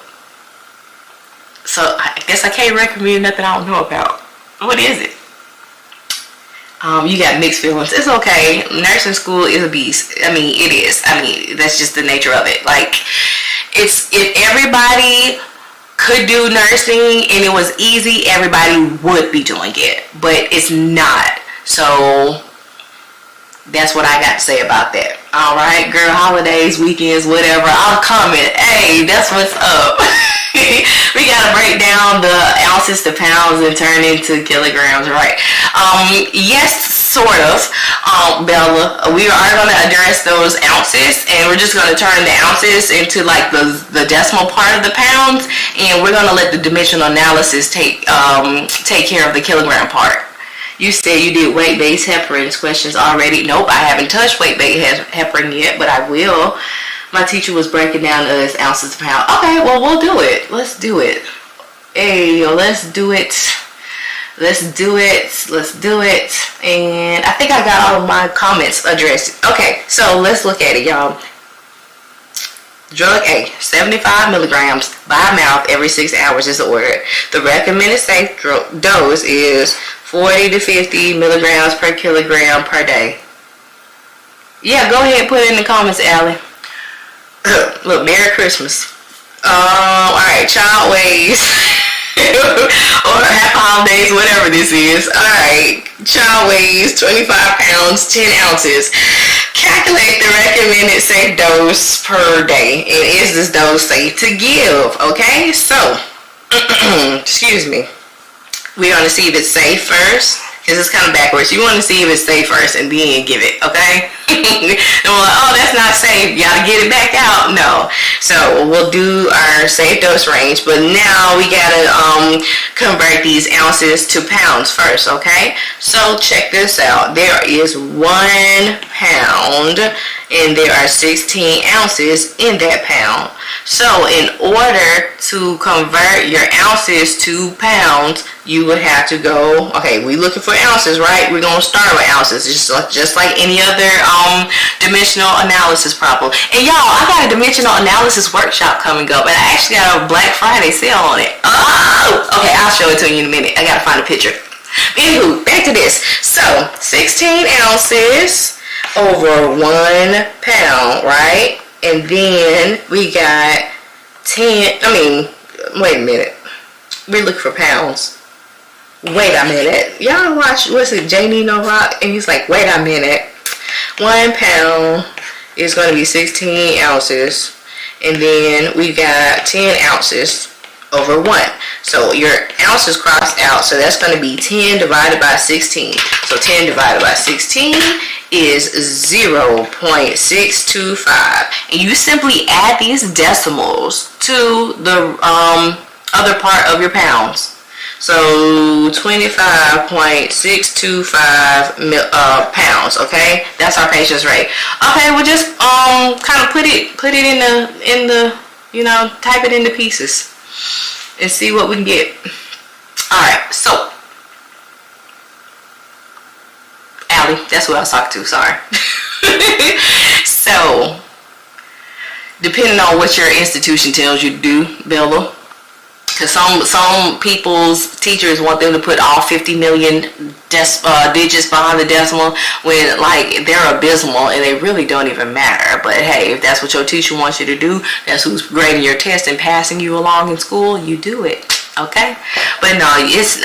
So, I guess I can't recommend nothing I don't know about. What is it? You got mixed feelings. It's okay. Nursing school is a beast. I mean, it is. I mean, that's just the nature of it. Like, if everybody could do nursing and it was easy, everybody would be doing it. But it's not. So, that's what I got to say about that. All right, girl, holidays, weekends, whatever. I'll comment. Hey, that's what's up. We gotta break down the ounces to pounds and turn into kilograms, right? Yes, sort of, Bella. We are gonna address those ounces, and we're just gonna turn the ounces into like the decimal part of the pounds, and we're gonna let the dimensional analysis take care of the kilogram part. You said you did weight-based heparin questions already. Nope, I haven't touched weight-based heparin yet, but I will. My teacher was breaking down us ounces per pound. Okay, well, we'll do it. Let's do it. Hey, let's do it. Let's do it. Let's do it. And I think I got all of my comments addressed. Okay, so let's look at it, y'all. Drug A, 75 milligrams by mouth every 6 hours is ordered. The recommended safe dose is 40 to 50 milligrams per kilogram per day. Yeah, go ahead and put it in the comments, Allie. Look, Merry Christmas. Alright, child weighs or happy holidays, whatever this is. Alright, child weighs 25 pounds, 10 ounces. Calculate the recommended safe dose per day. And is this dose safe to give? Okay, so, excuse me. We're going to see if it's safe first, because it's kind of backwards. You want to see if it's safe first and then give it, okay? And we're like, oh, that's not safe. You got to get it back out. No. So we'll do our safe dose range, but now we got to convert these ounces to pounds first, okay? So check this out. There is 1 pound, and there are 16 ounces in that pound. So in order to convert your ounces to pounds, you would have to go, okay, we're looking for ounces, right? We're going to start with ounces, just like any other dimensional analysis problem. And y'all, I got a dimensional analysis workshop coming up, and I actually got a Black Friday sale on it. Oh, okay, I'll show it to you in a minute. I got to find a picture. Anywho, back to this. So 16 ounces over 1 pound, right? And then we got 10, wait a minute. We look for pounds. Wait a minute. Y'all watch, what's it, J.D. No Rock? And he's like, wait a minute. 1 pound is going to be 16 ounces. And then we got 10 ounces over 1. So your ounces crossed out. So that's going to be 10 divided by 16. So 10 divided by 16 is 0.625. And you simply add these decimals to the other part of your pounds. So 25.625 pounds. Okay, that's our patient's rate. Okay, we'll just kind of put it in the type it into pieces and see what we can get. All right, so Allie, that's what I was talking to. Sorry. So depending on what your institution tells you to do, Bella. Because some people's teachers want them to put all 50 million digits behind the decimal when, like, they're abysmal and they really don't even matter. But hey, if that's what your teacher wants you to do, that's who's grading your test and passing you along in school, you do it. Okay, but no, it's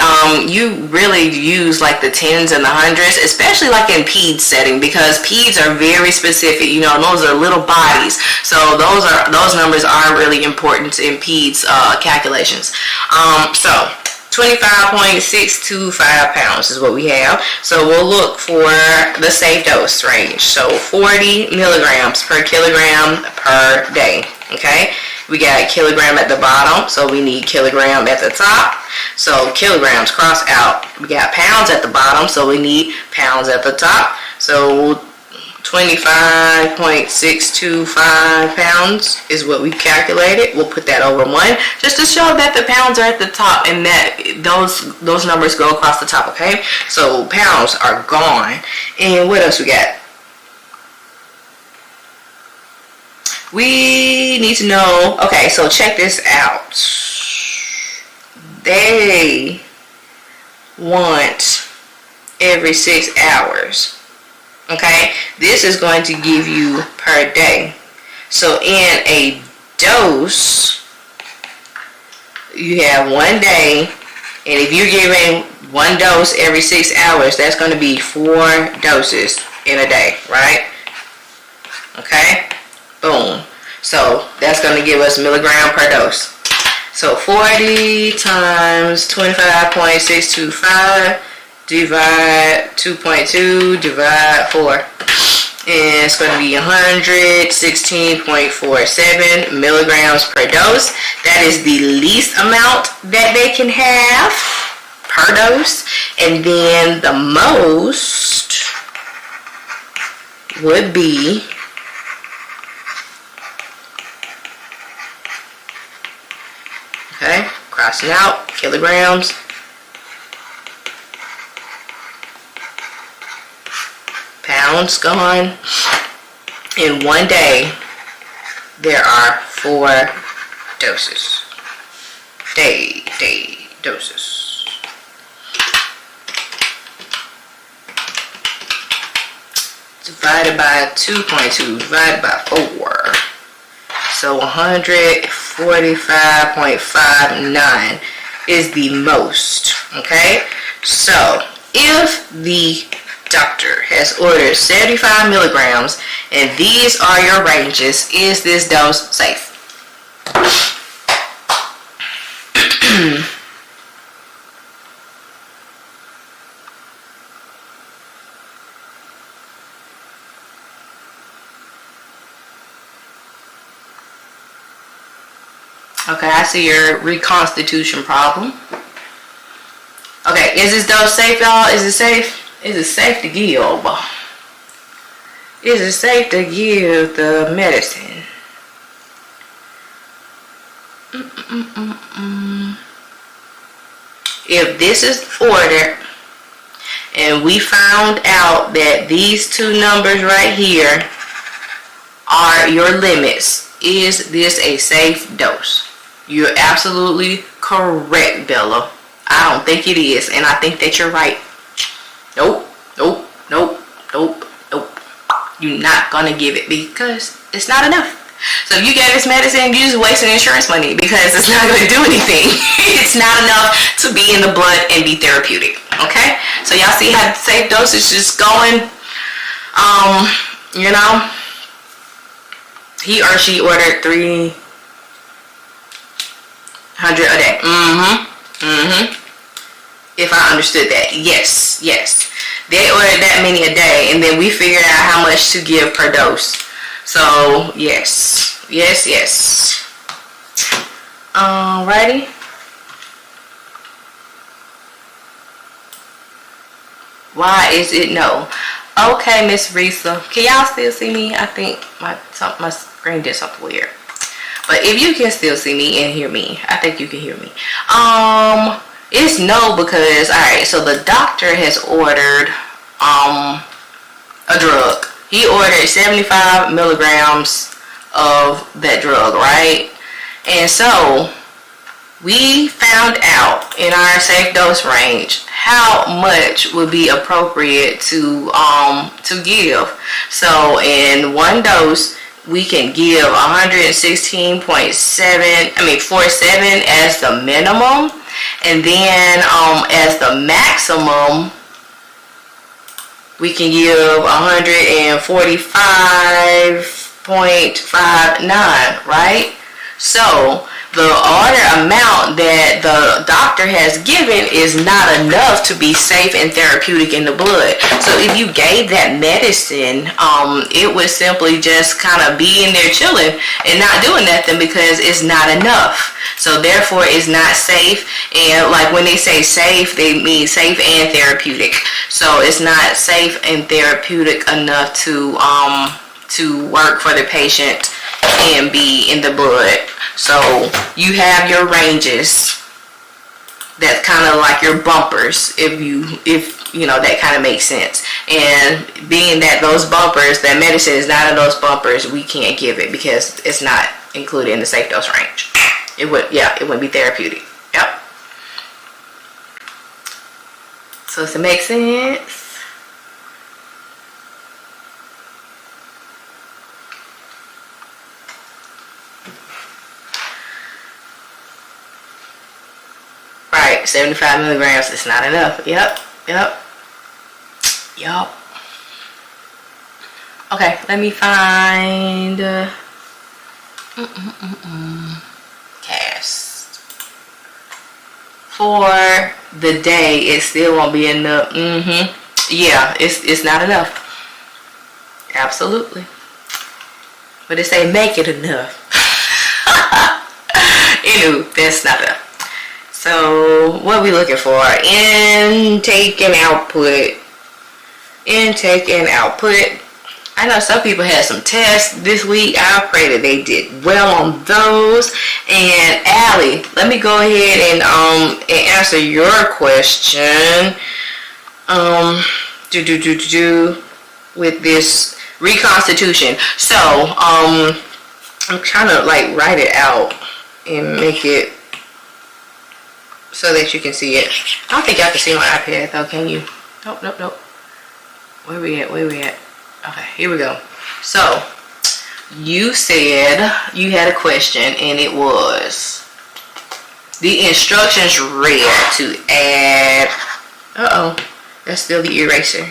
you really use like the tens and the hundreds, especially like in peds setting, because peds are very specific. Those are little bodies, so those numbers are really important in peds calculations. So 25.625 pounds is what we have. So we'll look for the safe dose range. So 40 milligrams per kilogram per day. Okay. We got kilogram at the bottom, so we need kilogram at the top. So kilograms cross out. We got pounds at the bottom, so we need pounds at the top. So 25.625 pounds is what we calculated. We'll put that over 1 just to show that the pounds are at the top and that those numbers go across the top, okay? So pounds are gone. And what else we got? We need to know, okay, so check this out. They want every 6 hours. Okay, this is going to give you per day. So in a dose, you have 1 day, and if you're giving 1 dose every 6 hours, that's going to be 4 doses in a day, right? Okay, boom. So that's going to give us milligram per dose. So 40 times 25.625 divide 2.2 divide 4. And it's going to be 116.47 milligrams per dose. That is the least amount that they can have per dose. And then the most would be okay, crossing out, kilograms. Pounds gone. In one day, there are 4 doses. Day doses. Divided by 2.2, divided by 4. So 145.59 is the most, okay? So if the doctor has ordered 75 milligrams and these are your ranges, is this dose safe? Okay, I see your reconstitution problem. Okay, is this dose safe, y'all? Is it safe? Is it safe to give? Is it safe to give the medicine? If this is ordered and we found out that these 2 numbers right here are your limits, is this a safe dose? You're absolutely correct, Bella. I don't think it is, and I think that you're right. Nope. You're not gonna give it because it's not enough. So if you get this medicine, you're just wasting insurance money because it's not gonna do anything. It's not enough to be in the blood and be therapeutic. Okay? So y'all see how the safe dosage is going? You know, he or she ordered 300 a day. If I understood that. Yes. They ordered that many a day, and then we figured out how much to give per dose. So, yes. Alrighty. Why is it no? Okay, Miss Risa. Can y'all still see me? I think my screen did something weird. But if you can still see me and hear me, I think you can hear me. It's no because, alright, so the doctor has ordered a drug. He ordered 75 milligrams of that drug, right? And so we found out in our safe dose range how much would be appropriate to give. So in one dose we can give 116.47 as the minimum, and then as the maximum we can give 145.59, right? So the order amount that the doctor has given is not enough to be safe and therapeutic in the blood. So if you gave that medicine, it would simply just kind of be in there chilling and not doing nothing because it's not enough. So therefore it's not safe. And like when they say safe, they mean safe and therapeutic. So it's not safe and therapeutic enough to work for the patient and be in the blood. So you have your ranges. That's kind of like your bumpers, if you know, that kind of makes sense. And being that those bumpers, that medicine is not in those bumpers, we can't give it because it's not included in the safe dose range. It wouldn't be therapeutic. Yep. So does it make sense? Right, 75 milligrams is not enough. Yep. Okay, let me find cast for the day. It still won't be enough. Yeah, it's not enough. Absolutely. But it say make it enough. Anyway, that's not enough. So what are we looking for? Intake and output. Intake and output. I know some people had some tests this week. I pray that they did well on those. And Allie, let me go ahead and answer your question. With this reconstitution. So I'm trying to like write it out and make it so that you can see it. I don't think y'all can see my iPad though, can you? Nope. Where we at? Okay, here we go. So you said you had a question, and it was the instructions read to add, that's still the eraser.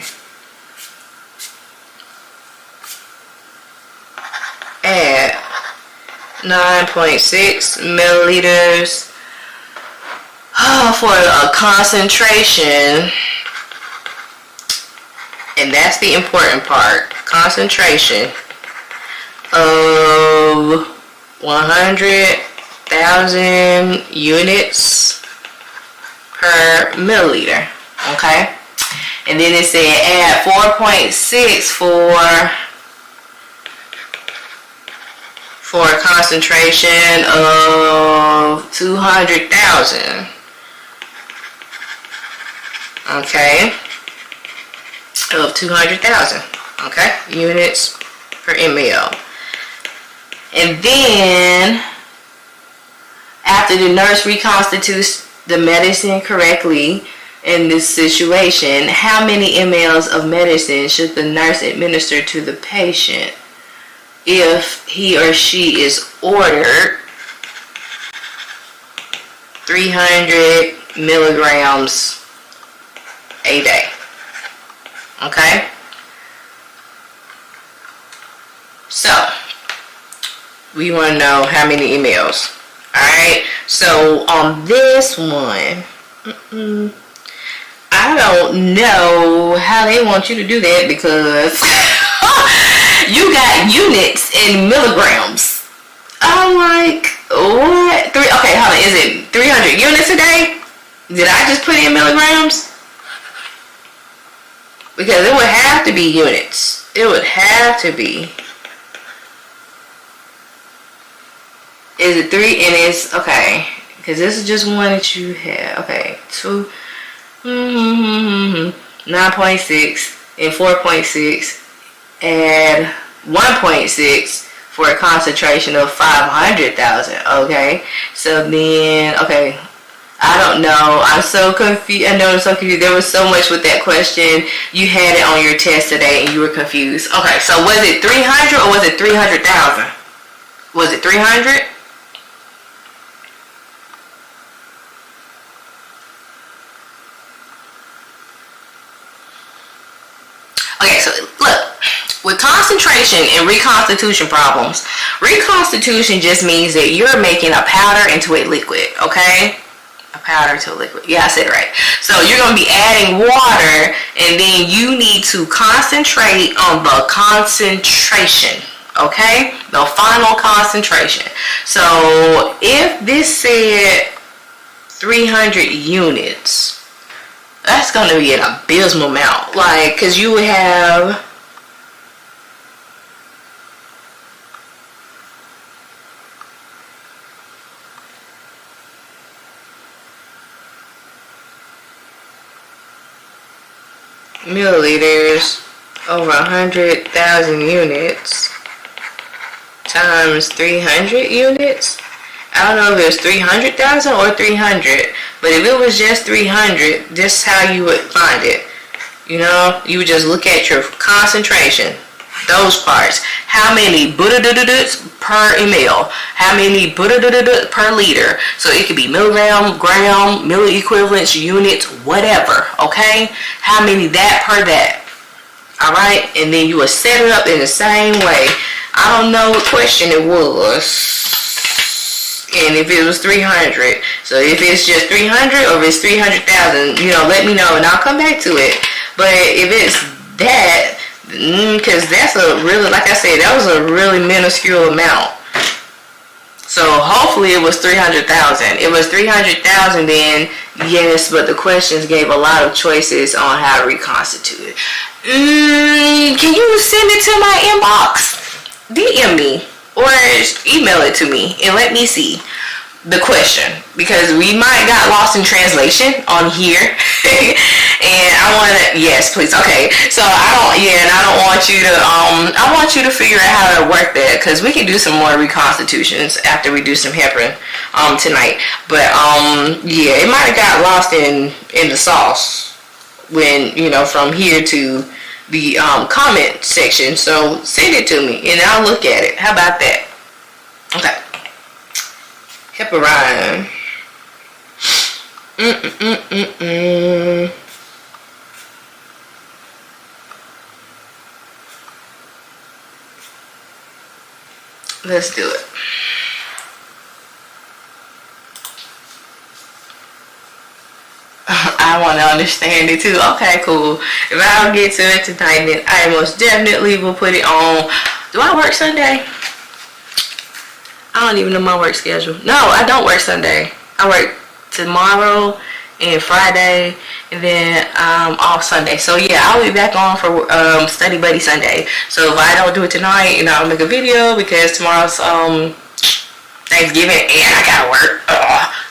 Add 9.6 milliliters for a concentration, and that's the important part, concentration of 100,000 units per milliliter. Okay, and then it said add 4.6 for a concentration of 200,000. Okay, of 200,000. Okay, units per ml. And then after the nurse reconstitutes the medicine correctly in this situation, how many mLs of medicine should the nurse administer to the patient if he or she is ordered 300 milligrams a day? Okay, so we want to know how many mLs. Alright, so on this one, I don't know how they want you to do that, because you got units in milligrams. I'm like, what? Okay, hold on. Is it 300 units a day? Did I just put in milligrams? Because it would have to be units. It would have to be. Is it 3? And it's, okay, because this is just one that you have. Okay, 2, 9.6 and 4.6. Add 1.6 for a concentration of 500,000. Okay, so then, okay, I don't know. I'm so confused. I know I'm so confused. There was so much with that question. You had it on your test today and you were confused. Okay, so was it 300 or was it 300,000? Was it 300? Okay, so look, with concentration and reconstitution problems, reconstitution just means that you're making a powder into a liquid, okay? A powder to a liquid. Yeah, I said it right. So you're going to be adding water, and then you need to concentrate on the concentration, okay? The final concentration. So if this said 300 units, that's going to be an abysmal amount. Like, because you would have milliliters over 100,000 units times 300 units. I don't know if it was 300,000 or 300, but if it was just 300, this is how you would find it. You know, you would just look at your concentration, those parts. How many per ml? How many per liter? So it could be milligram, gram, milliequivalents, units, whatever. Okay? How many that per that? All right, and then you will set it up in the same way. I don't know what question it was, and if it was 300. So if it's just 300 or if it's 300,000, you know, let me know and I'll come back to it. But if it's that, because that's a really, like I said, that was a really minuscule amount. So hopefully it was 300,000. It was 300,000, then yes, but the questions gave a lot of choices on how to reconstitute it. Can you send it to my inbox? DM me or email it to me and let me see the question, because we might got lost in translation on here. And I want to, yes, please. Okay, so I don't want you to I want you to figure out how to work that, because we can do some more reconstitutions after we do some heparin tonight. But yeah, it might have got lost in the sauce when, you know, from here to the comment section. So send it to me and I'll look at it. How about that? Okay. Heparin. Let's do it. I want to understand it too. Okay, cool. If I don't get to it tonight, then I most definitely will put it on. Do I work Sunday? I don't even know my work schedule. No, I don't work Sunday. I work tomorrow and Friday, and then off Sunday. So yeah, I'll be back on for Study Buddy Sunday. So if I don't do it tonight, and I'll make a video because tomorrow's Thanksgiving and I gotta work,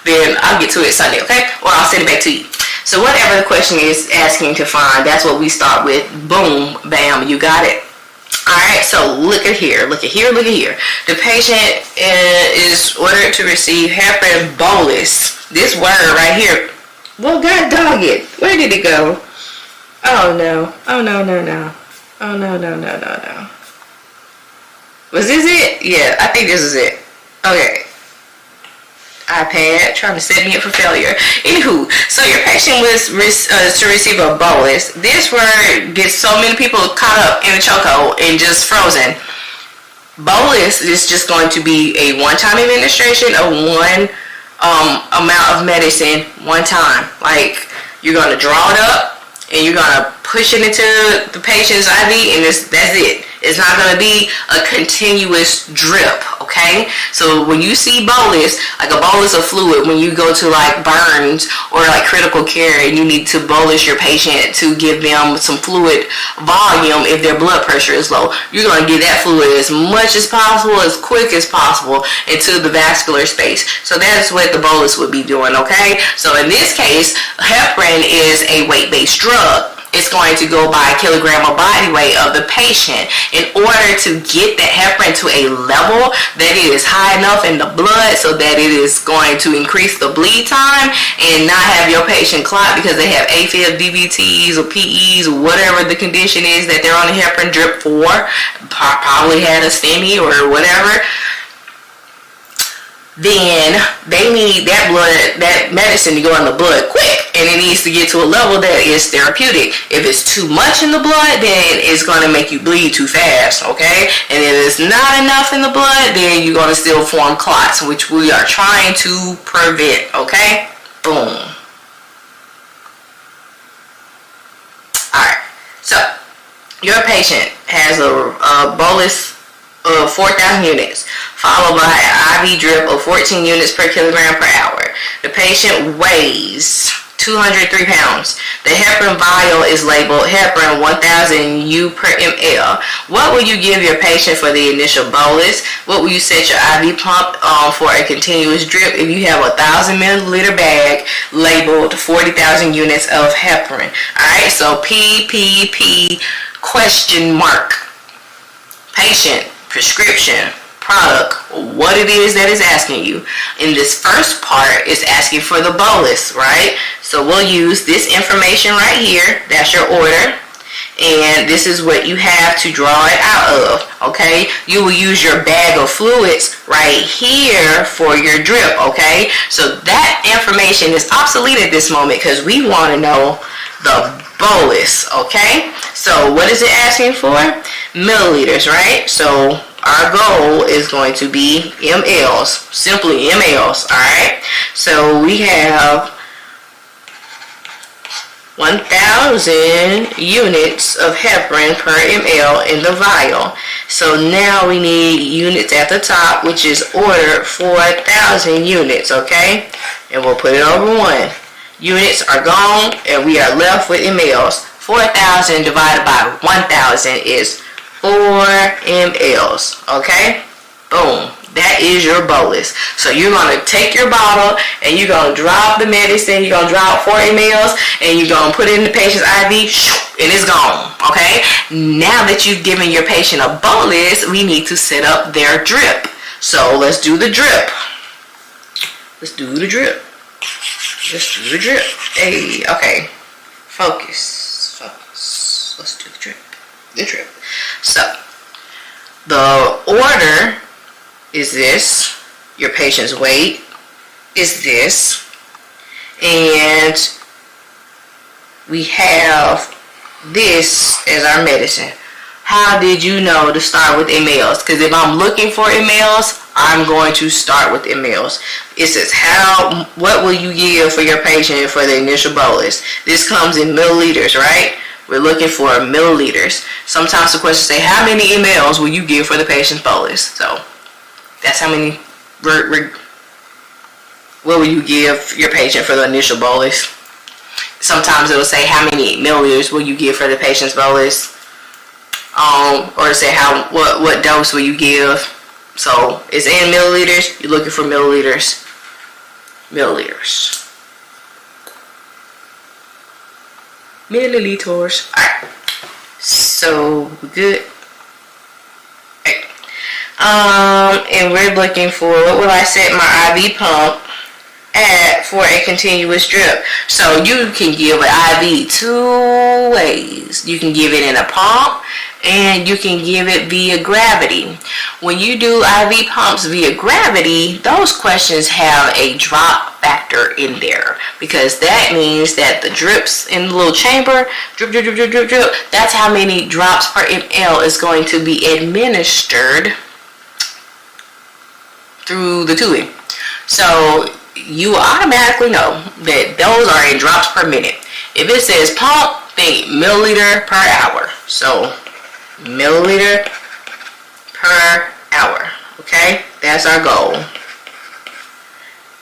then I'll get to it Sunday, okay? Or I'll send it back to you. So whatever the question is asking to find, that's what we start with. Boom, bam, you got it. Alright, so look at here, look at here, look at here. The patient is ordered to receive heparin bolus. This word right here. Well, God dog it. Where did it go? Oh no. Oh no, no, no. Oh no, no, no, no, no. Was this it? Yeah, I think this is it. Okay. iPad trying to set me up for failure. Anywho, so your patient was to receive a bolus. This word gets so many people caught up in a chokehold and just frozen. Bolus is just going to be a one-time administration of one amount of medicine one time. Like, you're going to draw it up and you're going to push it into the patient's IV, and that's it. It's not going to be a continuous drip, okay? So when you see bolus, like a bolus of fluid, when you go to like burns or like critical care and you need to bolus your patient to give them some fluid volume if their blood pressure is low, you're going to get that fluid as much as possible, as quick as possible into the vascular space. So that's what the bolus would be doing, okay? So in this case, heparin is a weight-based drug. It's going to go by kilogram of body weight of the patient. In order to get that heparin to a level that it is high enough in the blood so that it is going to increase the bleed time and not have your patient clot because they have AFib, DVTs, or PEs, or whatever the condition is that they're on a heparin drip for, probably had a STEMI or whatever, then they need that blood, that medicine to go in the blood quick, and it needs to get to a level that is therapeutic. If it's too much in the blood, then it's going to make you bleed too fast, okay? And if it's not enough in the blood, then you're going to still form clots, which we are trying to prevent, okay? Boom. Alright, so your patient has a bolus of 4,000 units, followed by an IV drip of 14 units per kilogram per hour. The patient weighs 203 pounds. The heparin vial is labeled heparin 1000 U per ml. What will you give your patient for the initial bolus? What will you set your IV pump for a continuous drip if you have a 1,000 milliliter bag labeled 40,000 units of heparin? Alright, so PPP question mark. Patient, prescription, product, what it is that is asking you. In this first part, it's asking for the bolus, right? So we'll use this information right here. That's your order. And this is what you have to draw it out of, okay? You will use your bag of fluids right here for your drip, okay? So that information is obsolete at this moment because we want to know the bolus, okay? So what is it asking for? Milliliters, right? So our goal is going to be mLs, simply mLs, all right? So we have 1,000 units of heparin per ml in the vial. So now we need units at the top, which is ordered 4,000 units, okay? And we'll put it over 1. Units are gone, and we are left with mLs. 4,000 divided by 1,000 is 4 mLs, okay? Boom. That is your bolus. So you're going to take your bottle and you're going to drop the medicine. You're going to drop 4 mLs and you're going to put it in the patient's IV and it's gone, okay? Now that you've given your patient a bolus, we need to set up their drip. So let's do the drip. Let's do the drip. Let's do the drip. Hey, okay. Focus. Focus. Let's do the drip. The drip. So the order is this. Your patient's weight is this. And we have this as our medicine. How did you know to start with mLs? Because if I'm looking for mLs, I'm going to start with mLs. It says what will you give for your patient for the initial bolus? This comes in milliliters, right? We're looking for milliliters. Sometimes the questions say, how many mLs will you give for the patient's bolus? So that's how many, what will you give your patient for the initial bolus? Sometimes it will say, how many milliliters will you give for the patient's bolus? Or say, what dose will you give? So it's in milliliters. You're looking for milliliters. Milliliters. Milliliters. Alright. So, good. And we're looking for, what will I set my IV pump at for a continuous drip? So you can give an IV 2 ways. You can give it in a pump and you can give it via gravity. When you do IV pumps via gravity, those questions have a drop factor in there, because that means that the drips in the little chamber, drip, drip, drip, drip, drip, drip, that's how many drops per ml is going to be administered through the tubing. So you automatically know that those are in drops per minute. If it says pump, think milliliter per hour. So milliliter per hour. Okay, that's our goal.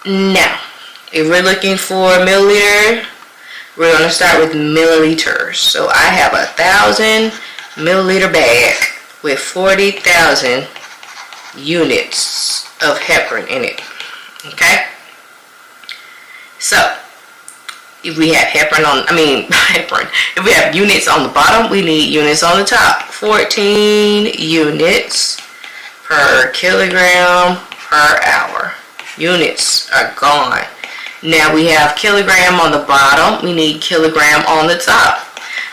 Now, if we're looking for milliliter, we're going to start with milliliters. So I have 1,000 milliliter bag with 40,000 units of heparin in it. Okay, so if we have if we have units on the bottom, we need units on the top. 14 units per kilogram per hour. Units are gone. Now we have kilogram on the bottom, we need kilogram on the top.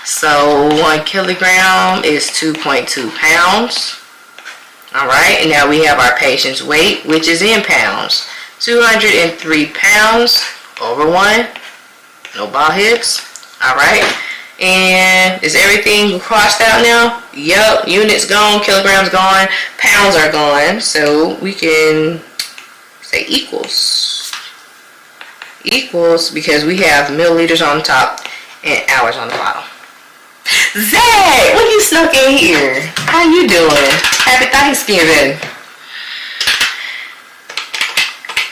So 1 kilogram is 2.2 pounds. Alright, and now we have our patient's weight, which is in pounds. 203 pounds over 1. No ball heads. Alright. And is everything crossed out now? Yup. Units gone, kilograms gone, pounds are gone. So we can say equals. Equals, because we have milliliters on top and hours on the bottom. Zach, what you snuck in here? How you doing? Happy Thanksgiving.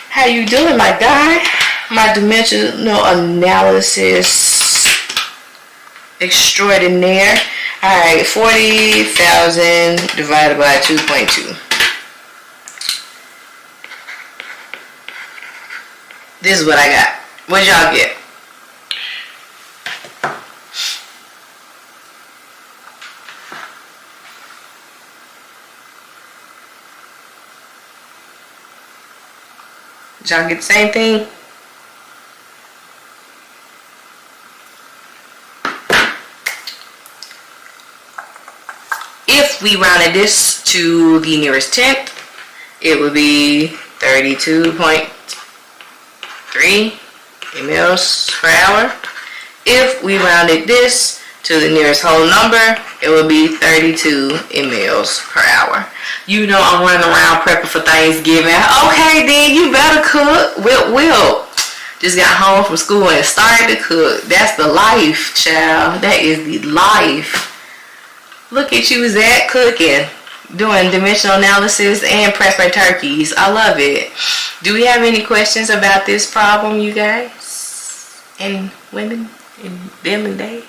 How you doing, my guy? My dimensional analysis extraordinaire. Alright, 40,000 divided by 2.2. This is what I got. What y'all get? Did y'all get the same thing? If we rounded this to the nearest tenth, it would be 32.3 mLs per hour. If we rounded this to the nearest whole number, it would be 32 mLs per hour. You know I'm running around prepping for Thanksgiving. Okay, then you better cook. Will. Just got home from school and started to cook. That's the life, child. That is the life. Look at you, Zach, cooking, doing dimensional analysis and prepping turkeys. I love it. Do we have any questions about this problem, you guys? And women? And them and they?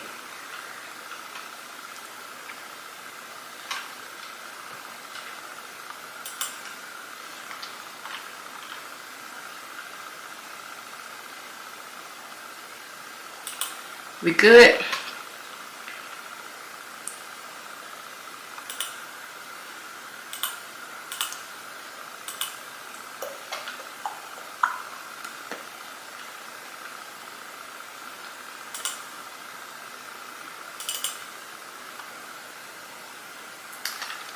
We good?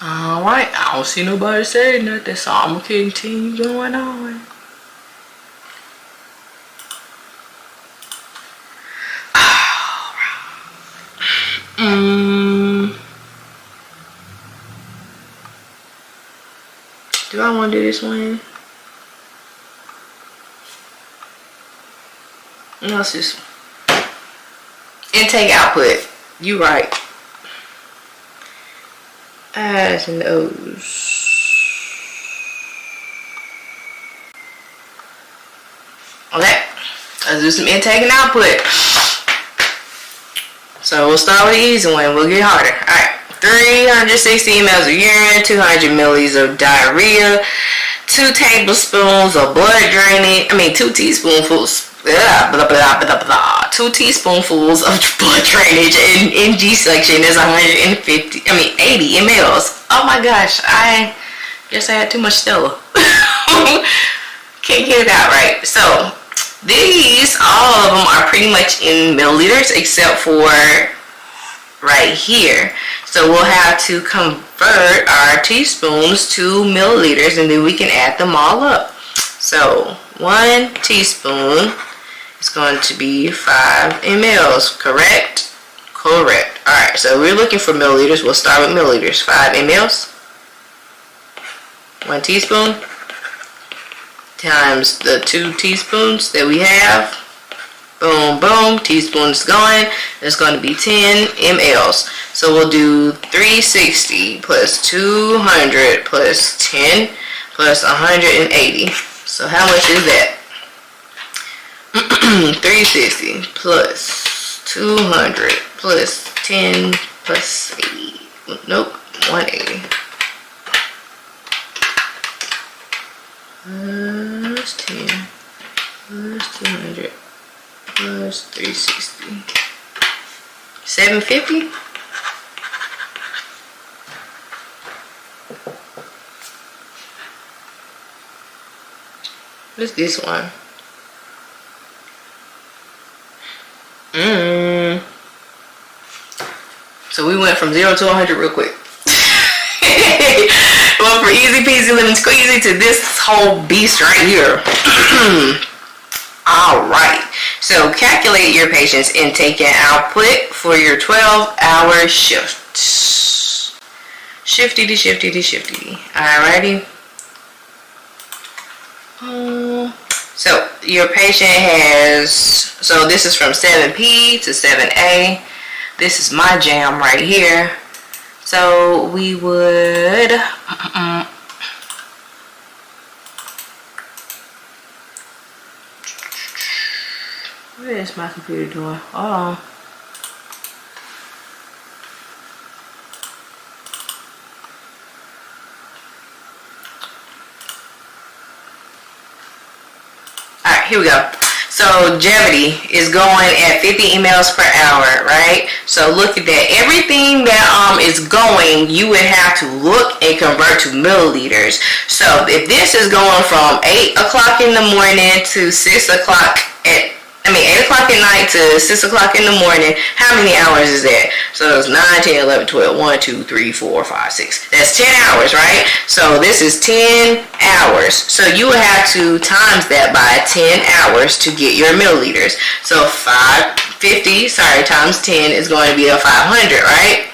Alright, I don't see nobody saying nothing, so I'm gonna continue going on. Do I want to do this one? No, it's this one. Intake output. You right. Eyes and nose. Okay. Let's do some intake and output. So we'll start with the easy one. We'll get harder. Alright. 360 mLs of urine, 200 milliliters of diarrhea, 2 tablespoons of blood drainage, 2 teaspoonfuls, 2 teaspoonfuls of blood drainage and NG section is 80 mLs. Oh my gosh, I guess I had too much Stella. Can't get it out right. So these, all of them are pretty much in milliliters except for right here. So we'll have to convert our teaspoons to milliliters and then we can add them all up. So 1 teaspoon is going to be 5 mLs, correct? Correct. Alright, so we're looking for milliliters. We'll start with milliliters. 5 mLs. 1 teaspoon times the 2 teaspoons that we have. Boom, boom, teaspoon's going. It's going to be 10 mLs. So we'll do 360 plus 200 plus 10 plus 180. So how much is that? 360 plus 200 plus 10 plus 80. Nope, 180. Plus 10 plus 200. Plus 360. 750? What's this one? So we went from 0 to 100 real quick. Went from easy peasy lemon squeezy to this whole beast right here. Alright, so calculate your patient's intake and output for your 12-hour shift. Shifty to shifty to shifty. Alrighty. So your patient has, so this is from 7P to 7A. This is my jam right here. So we would, what is my computer doing? Hold on. Alright, here we go. So longevity is going at 50 mLs per hour, right? So look at that. Everything that is going, you would have to look and convert to milliliters. So if this is going from 8 o'clock in the morning to 6 o'clock at 8 o'clock at night night to 6 o'clock in the morning, how many hours is that? So it's 9, 10, 11, 12, 1, 2, 3, 4, 5, 6. That's 10 hours, right? So this is 10 hours. So you would have to times that by 10 hours to get your milliliters. So 550, times 10 is going to be a 500, right?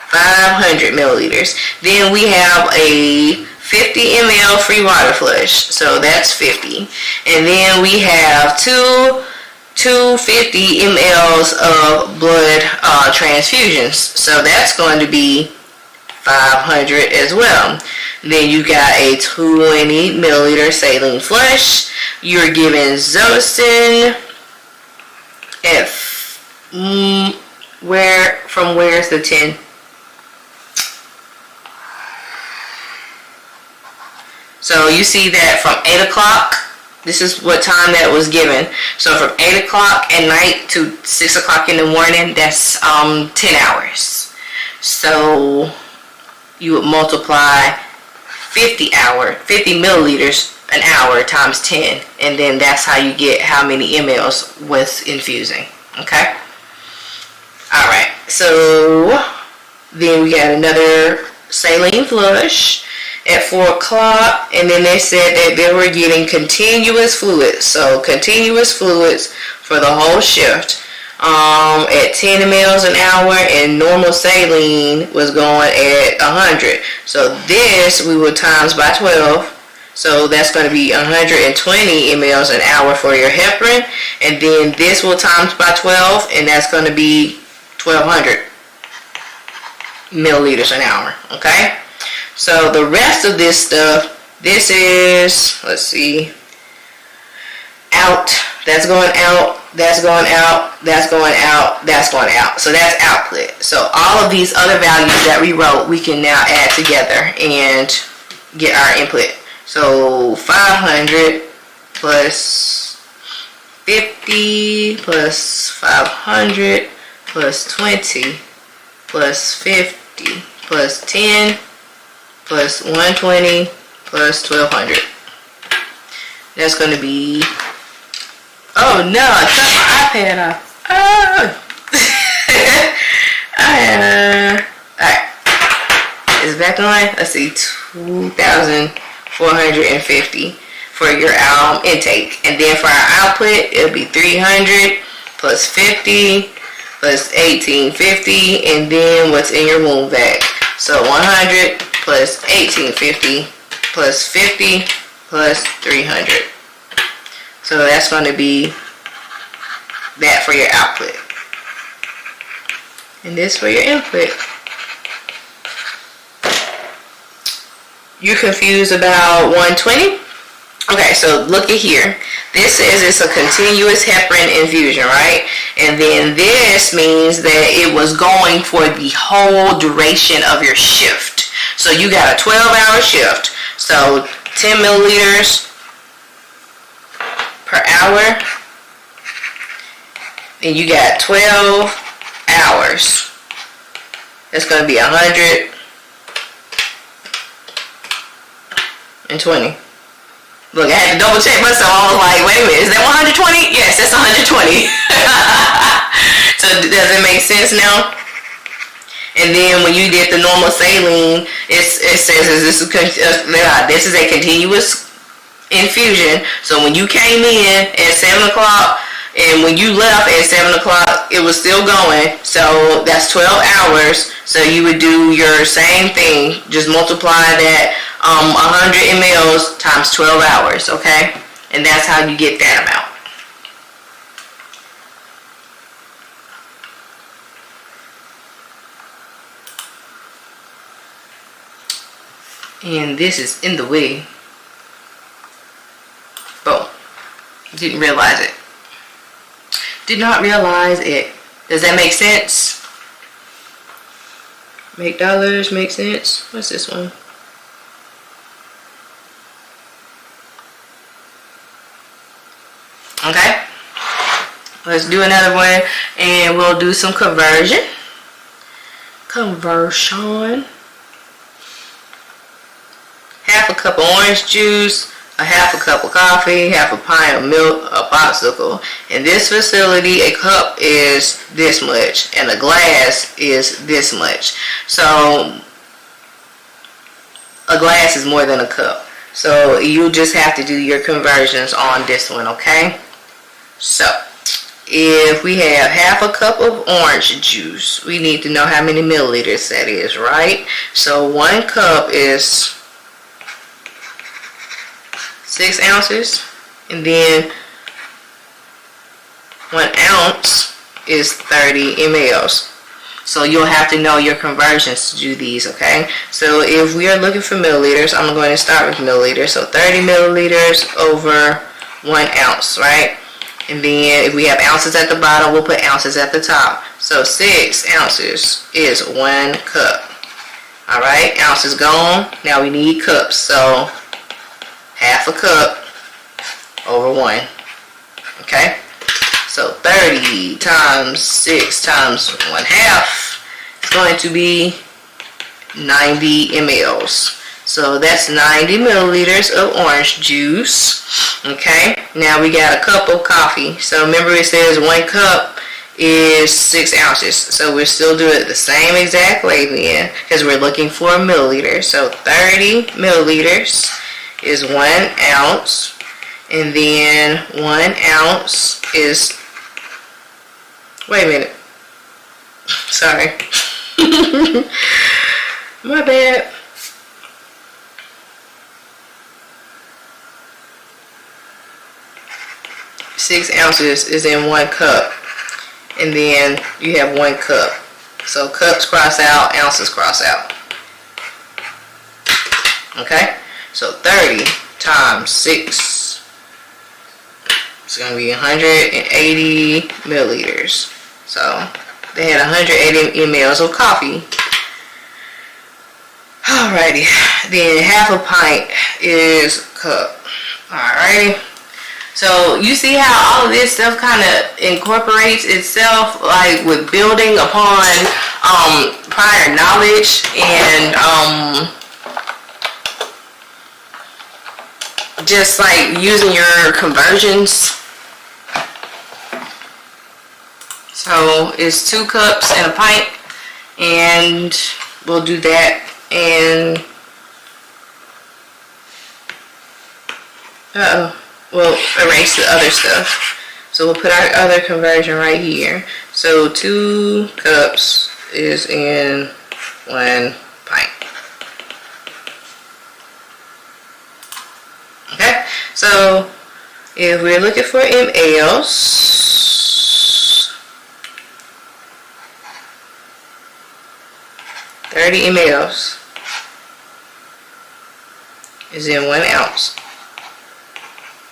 500 milliliters. Then we have a 50 ml free water flush, so that's 50. And then we have two 50 mLs of blood transfusions, so that's going to be 500 as well. Then you got a 20 milliliter saline flush. You're given Zosyn at where's the 10? So you see that from 8 o'clock, this is what time that was given. So from 8 o'clock at night to 6 o'clock in the morning, that's 10 hours. So you would multiply 50 milliliters an hour times 10, and then that's how you get how many mLs with infusing. Okay? Alright, so then we got another saline flush at 4 o'clock, and then they said that they were getting continuous fluids. So continuous fluids for the whole shift at 10 mLs an hour, and normal saline was going at 100. So this we will times by 12. So that's going to be 120 mLs an hour for your heparin, and then this will times by 12, and that's going to be 1200 milliliters an hour. Okay? So the rest of this stuff, this is, let's see, out, that's going out, that's going out, that's going out, that's going out. So that's output. So all of these other values that we wrote, we can now add together and get our input. So 500 plus 50 plus 500 plus 20 plus 50 plus 10 plus 120 plus 1200. That's going to be, oh no, I cut my iPad off. Oh. Alright, it's back on. Let's see, 2,450 for your intake. And then for our output, it'll be 300 plus 50 plus 1850, and then what's in your wound vac. So 100 plus 1850 plus 50 plus 300. So that's going to be that for your output. And this for your input. You're confused about 120? Okay, so look at here. This says it's a continuous heparin infusion, right? And then this means that it was going for the whole duration of your shift. So you got a 12-hour shift. So 10 milliliters per hour. And you got 12 hours. That's going to be 120. Look, I had to double check myself. I was like, wait a minute, is that 120? Yes, that's 120. So does it make sense now? And then when you did the normal saline, it says this is a continuous infusion. So when you came in at 7 o'clock and when you left at 7 o'clock, it was still going. So that's 12 hours. So you would do your same thing. Just multiply that 100 mLs times 12 hours, okay? And that's how you get that amount. And this is in the way. Boom. Didn't realize it. Did not realize it. Does that make sense? Make dollars make sense? What's this one? Okay, let's do another one and we'll do some conversion. Half a cup of orange juice, a half a cup of coffee, half a pint of milk, a popsicle. In this facility, a cup is this much and a glass is this much. So a glass is more than a cup. So you just have to do your conversions on this one, okay? So if we have half a cup of orange juice, we need to know how many milliliters that is, right? So 1 cup is 6 ounces, and then 1 ounce is 30 mLs. So you'll have to know your conversions to do these, okay? So if we are looking for milliliters, I'm going to start with milliliters. So 30 milliliters over 1 ounce, right? And then if we have ounces at the bottom, we'll put ounces at the top. So 6 ounces is 1 cup. All right, ounces gone. Now we need cups. So half a cup over 1. Okay? So 30 times 6 times 1/2 is going to be 90 mLs. So that's 90 milliliters of orange juice. Okay? Now we got a cup of coffee. So remember it says 1 cup is 6 ounces. So we'll still do it the same exact way then, because we're looking for milliliters. So 30 milliliters is 1 ounce. And then 1 ounce is, wait a minute. Sorry. My bad. Six ounces is in 1 cup. And then you have 1 cup. So cups cross out, ounces cross out. Okay? So 30 times 6 is going to be 180 milliliters. So they had 180 mLs of coffee. Alrighty. Then half a pint is a cup. Alrighty. So you see how all of this stuff kind of incorporates itself, like with building upon prior knowledge and just like using your conversions. So it's 2 cups and a pint, and we'll do that. And we'll erase the other stuff. So we'll put our other conversion right here. So 2 cups is in 1 pint. Okay, so if we're looking for mLs, $30 mLs is in 1 ounce.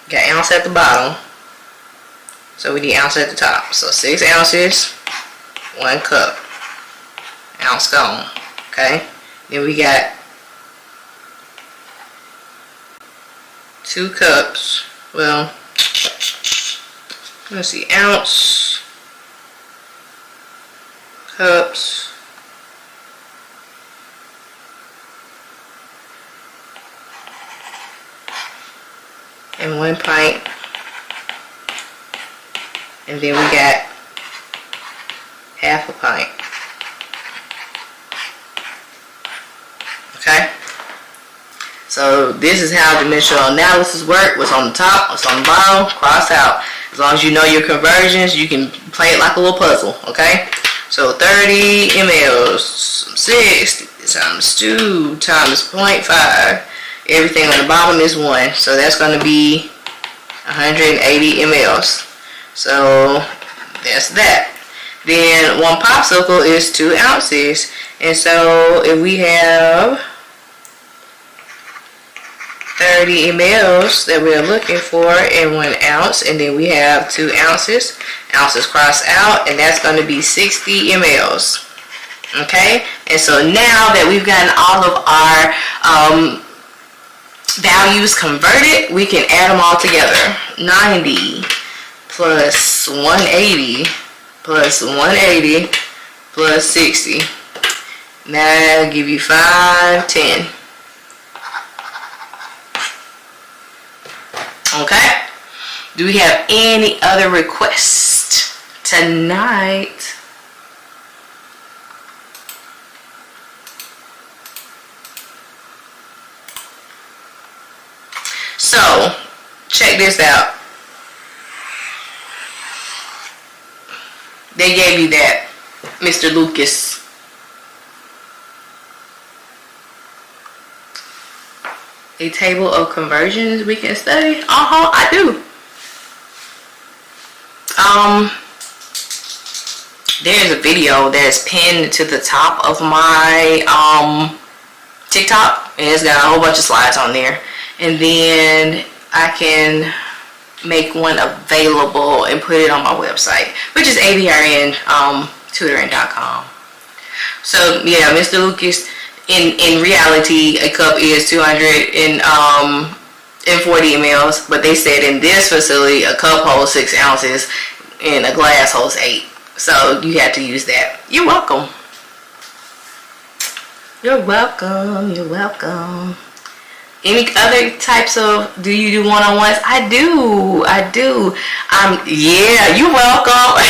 Got ounce at the bottom, so we need ounce at the top. So 6 ounces, 1 cup, ounce gone. Okay, then we got 2 cups. Well, let's see, ounce, cups, and 1 pint. And then we got half a pint. Okay? So this is how dimensional analysis works. What's on the top, what's on the bottom, cross out. As long as you know your conversions, you can play it like a little puzzle. Okay? So 30 mLs, 6 times 2 times 0.5. Everything on the bottom is 1. So that's going to be 180 mLs. So that's that. Then 1 popsicle is 2 ounces. And so if we have 30 mLs that we're looking for in 1 ounce, and then we have 2 ounces, ounces cross out, and that's going to be 60 mLs. Okay? And so now that we've gotten all of our values converted, we can add them all together. 90 plus 180 plus 180 plus 60. That'll give you 510. Okay? Do we have any other requests tonight? So, check this out. They gave you that, Mr. Lucas. A table of conversions we can study? I do. There's a video that's pinned to the top of my TikTok, and it's got a whole bunch of slides on there. And then I can make one available and put it on my website, which is abrntutoring.com. So yeah, Mr. Lucas, in reality, a cup is 240 mLs, but they said in this facility a cup holds 6 ounces and a glass holds 8. So you have to use that. You're welcome. You're welcome. You're welcome. Any other types of, do you do one-on-ones? I do. Yeah, you're welcome.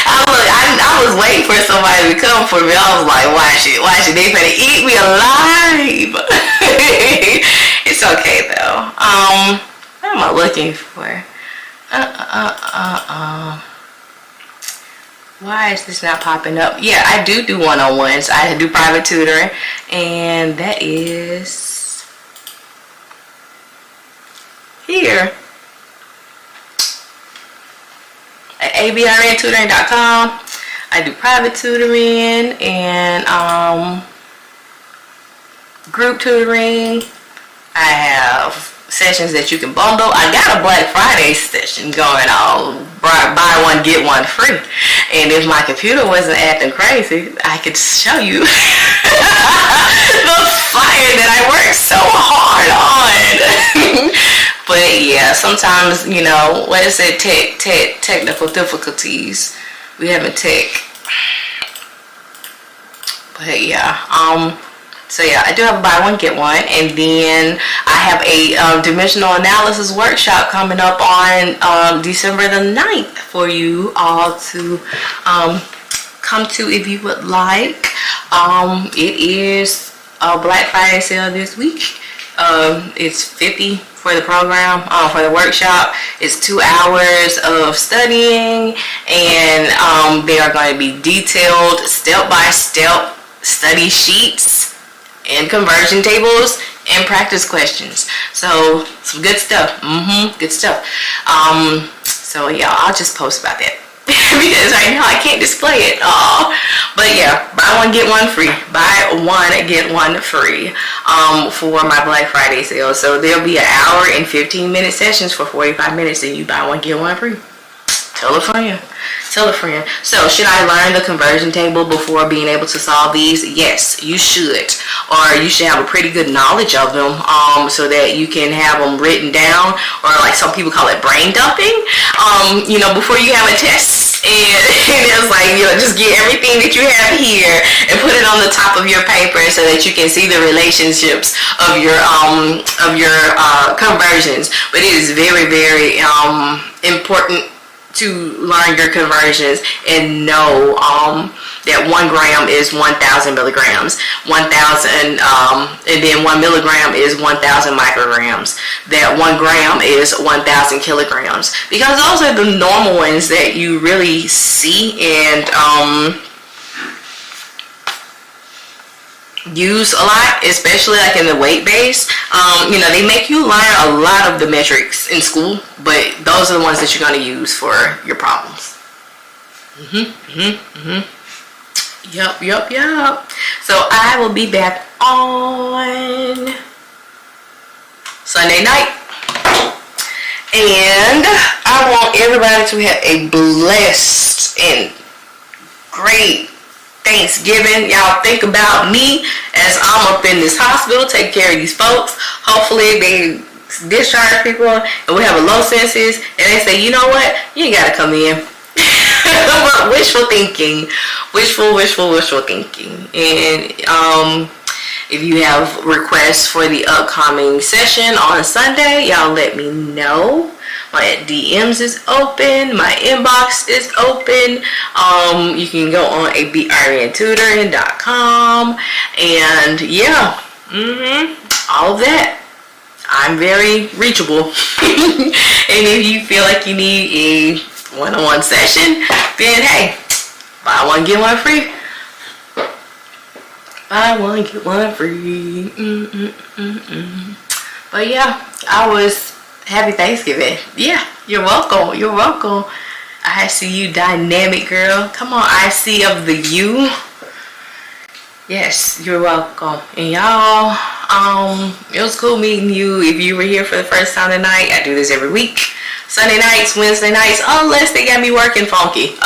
I was waiting for somebody to come for me. I was like, watch it. They finna eat me alive. It's okay though. What am I looking for? Why is this not popping up? Yeah, I do one-on-ones. I do private tutoring, and that is here at abrntutoring.com. I do private tutoring and group tutoring. I have sessions that you can bundle. I got a Black Friday session going on. Buy one, get one free. And if my computer wasn't acting crazy, I could show you the fire that I worked so hard on. But yeah, sometimes, you know, what is it? Technical difficulties. We have a tech. But yeah, so yeah, I do have a buy one, get one. And then I have a dimensional analysis workshop coming up on December the 9th for you all to come to if you would like. It is a Black Friday sale this week. It's $50 for the program, for the workshop. It's 2 hours of studying, and they are going to be detailed step-by-step study sheets and conversion tables and practice questions. So some good stuff. Good stuff. So yeah, I'll just post about that. Because right now I can't display it. But yeah, buy one get one free. Buy one get one free for my Black Friday sale. So there'll be an hour and 15-minute sessions for 45 minutes, and you buy one get one free. Tell a friend. Tell a friend. So should I learn the conversion table before being able to solve these? Yes, you should. Or you should have a pretty good knowledge of them so that you can have them written down, or like some people call it brain dumping, you know, before you have a test. And it's like, you know, just get everything that you have here and put it on the top of your paper so that you can see the relationships of your conversions. But it is very, very important to learn your conversions and know that 1 gram is 1,000 milligrams, 1,000, and then 1 milligram is 1,000 micrograms. That 1 gram is 1,000 kilograms, because those are the normal ones that you really see and use a lot, especially like in the weight base. You know, they make you learn a lot of the metrics in school, but those are the ones that you're going to use for your problems. Yep. So I will be back on Sunday night, and I want everybody to have a blessed and great Thanksgiving. Y'all think about me as I'm up in this hospital taking care of these folks. Hopefully they discharge people and we have a low census and they say, you know what, you ain't gotta come in. But wishful thinking. And If you have requests for the upcoming session on Sunday, y'all let me know. My DMs is open. My inbox is open. You can go on parentutoring.com, and yeah, all of that. I'm very reachable. And if you feel like you need a one-on-one session, then hey, buy one get one free. Buy one get one free. But yeah, happy Thanksgiving. Yeah, you're welcome. You're welcome. I see you, dynamic girl. Come on, I see of the you. Yes, you're welcome. And y'all, it was cool meeting you. If you were here for the first time tonight, I do this every week. Sunday nights, Wednesday nights, unless they got me working funky.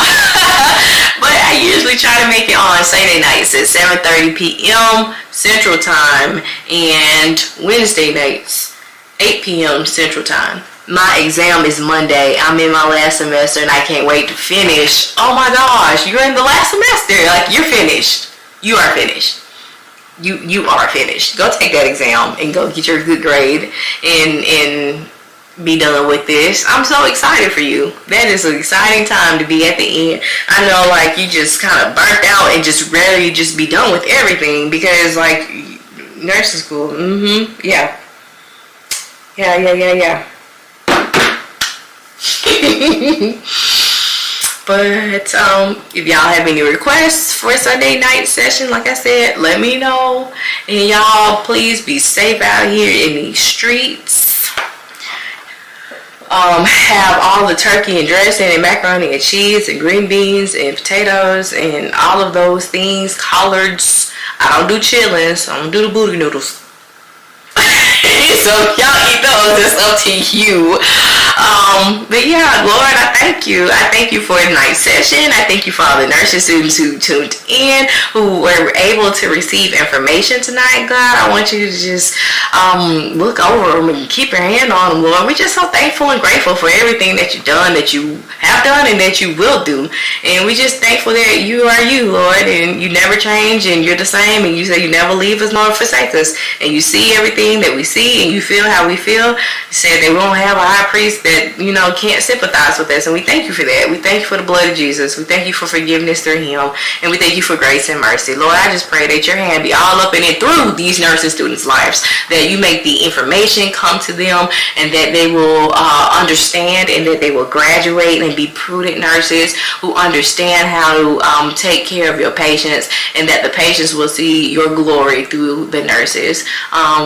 But I usually try to make it on Sunday nights at 7:30 p.m. Central Time, and Wednesday nights, 8 p.m. Central Time. My exam is Monday. I'm in my last semester and I can't wait to finish. Oh my gosh, you're in the last semester. Like, you're finished. You are finished. You are finished. Go take that exam and go get your good grade and be done with this. I'm so excited for you. That is an exciting time to be at the end. I know, like, you just kind of burnt out and just ready to just be done with everything, because like nursing school, yeah. But if y'all have any requests for a Sunday night session, like I said, let me know. And y'all, please be safe out here in these streets. Have all the turkey and dressing and macaroni and cheese and green beans and potatoes and all of those things, collards. I don't do chitlins. I don't do the booty noodles. So y'all eat those, it's up to you. But yeah, Lord, I thank you. I thank you for a nice session. I thank you for all the nursing students who tuned in, who were able to receive information tonight. God, I want you to just look over them and keep your hand on them, Lord. We're just so thankful and grateful for everything that you've done, that you have done, and that you will do. And we're just thankful that you are you, Lord, and you never change, and you're the same, and you say you never leave us nor forsake us, and you see everything that we see, and you feel how we feel. You said that we don't have a high priest that, can't sympathize with us, and we thank you for that. We thank you for the blood of Jesus. We thank you for forgiveness through him, and we thank you for grace and mercy. Lord, I just pray that your hand be all up in and through these nursing students' lives, that you make the information come to them, and that they will understand, and that they will graduate and be prudent nurses who understand how to take care of your patients, and that the patients will see your glory through the nurses.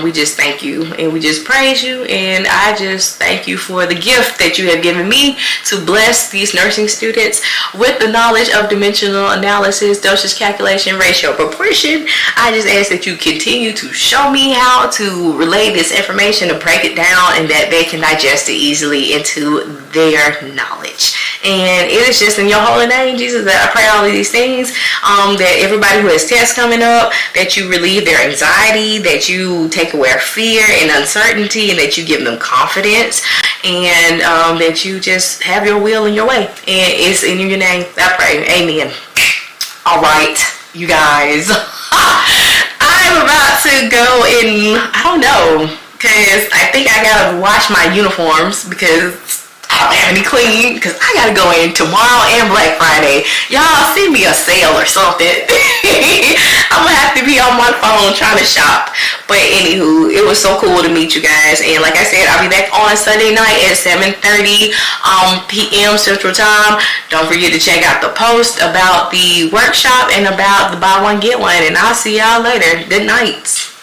We just thank you, and we just praise you, and I just thank you for the gift that you have given me to bless these nursing students with the knowledge of dimensional analysis, dosage calculation, ratio, proportion. I just ask that you continue to show me how to relay this information, to break it down, and that they can digest it easily into their knowledge. And it is just in your holy name, Jesus, that I pray all of these things, that everybody who has tests coming up, that you relieve their anxiety, that you take away fear and uncertainty, and that you give them confidence, and that you just have your will and your way. And it's in your name I pray. Amen. All right, you guys. I'm about to go in, I don't know, because I think I gotta wash my uniforms, because I don't have any clean, because I gotta go in tomorrow and Black Friday. Y'all send me a sale or something. I'm gonna have to be on my phone trying to shop. But anywho, it was so cool to meet you guys. And like I said, I'll be back on Sunday night at 7:30 p.m. Central Time. Don't forget to check out the post about the workshop and about the buy one get one. And I'll see y'all later. Good night.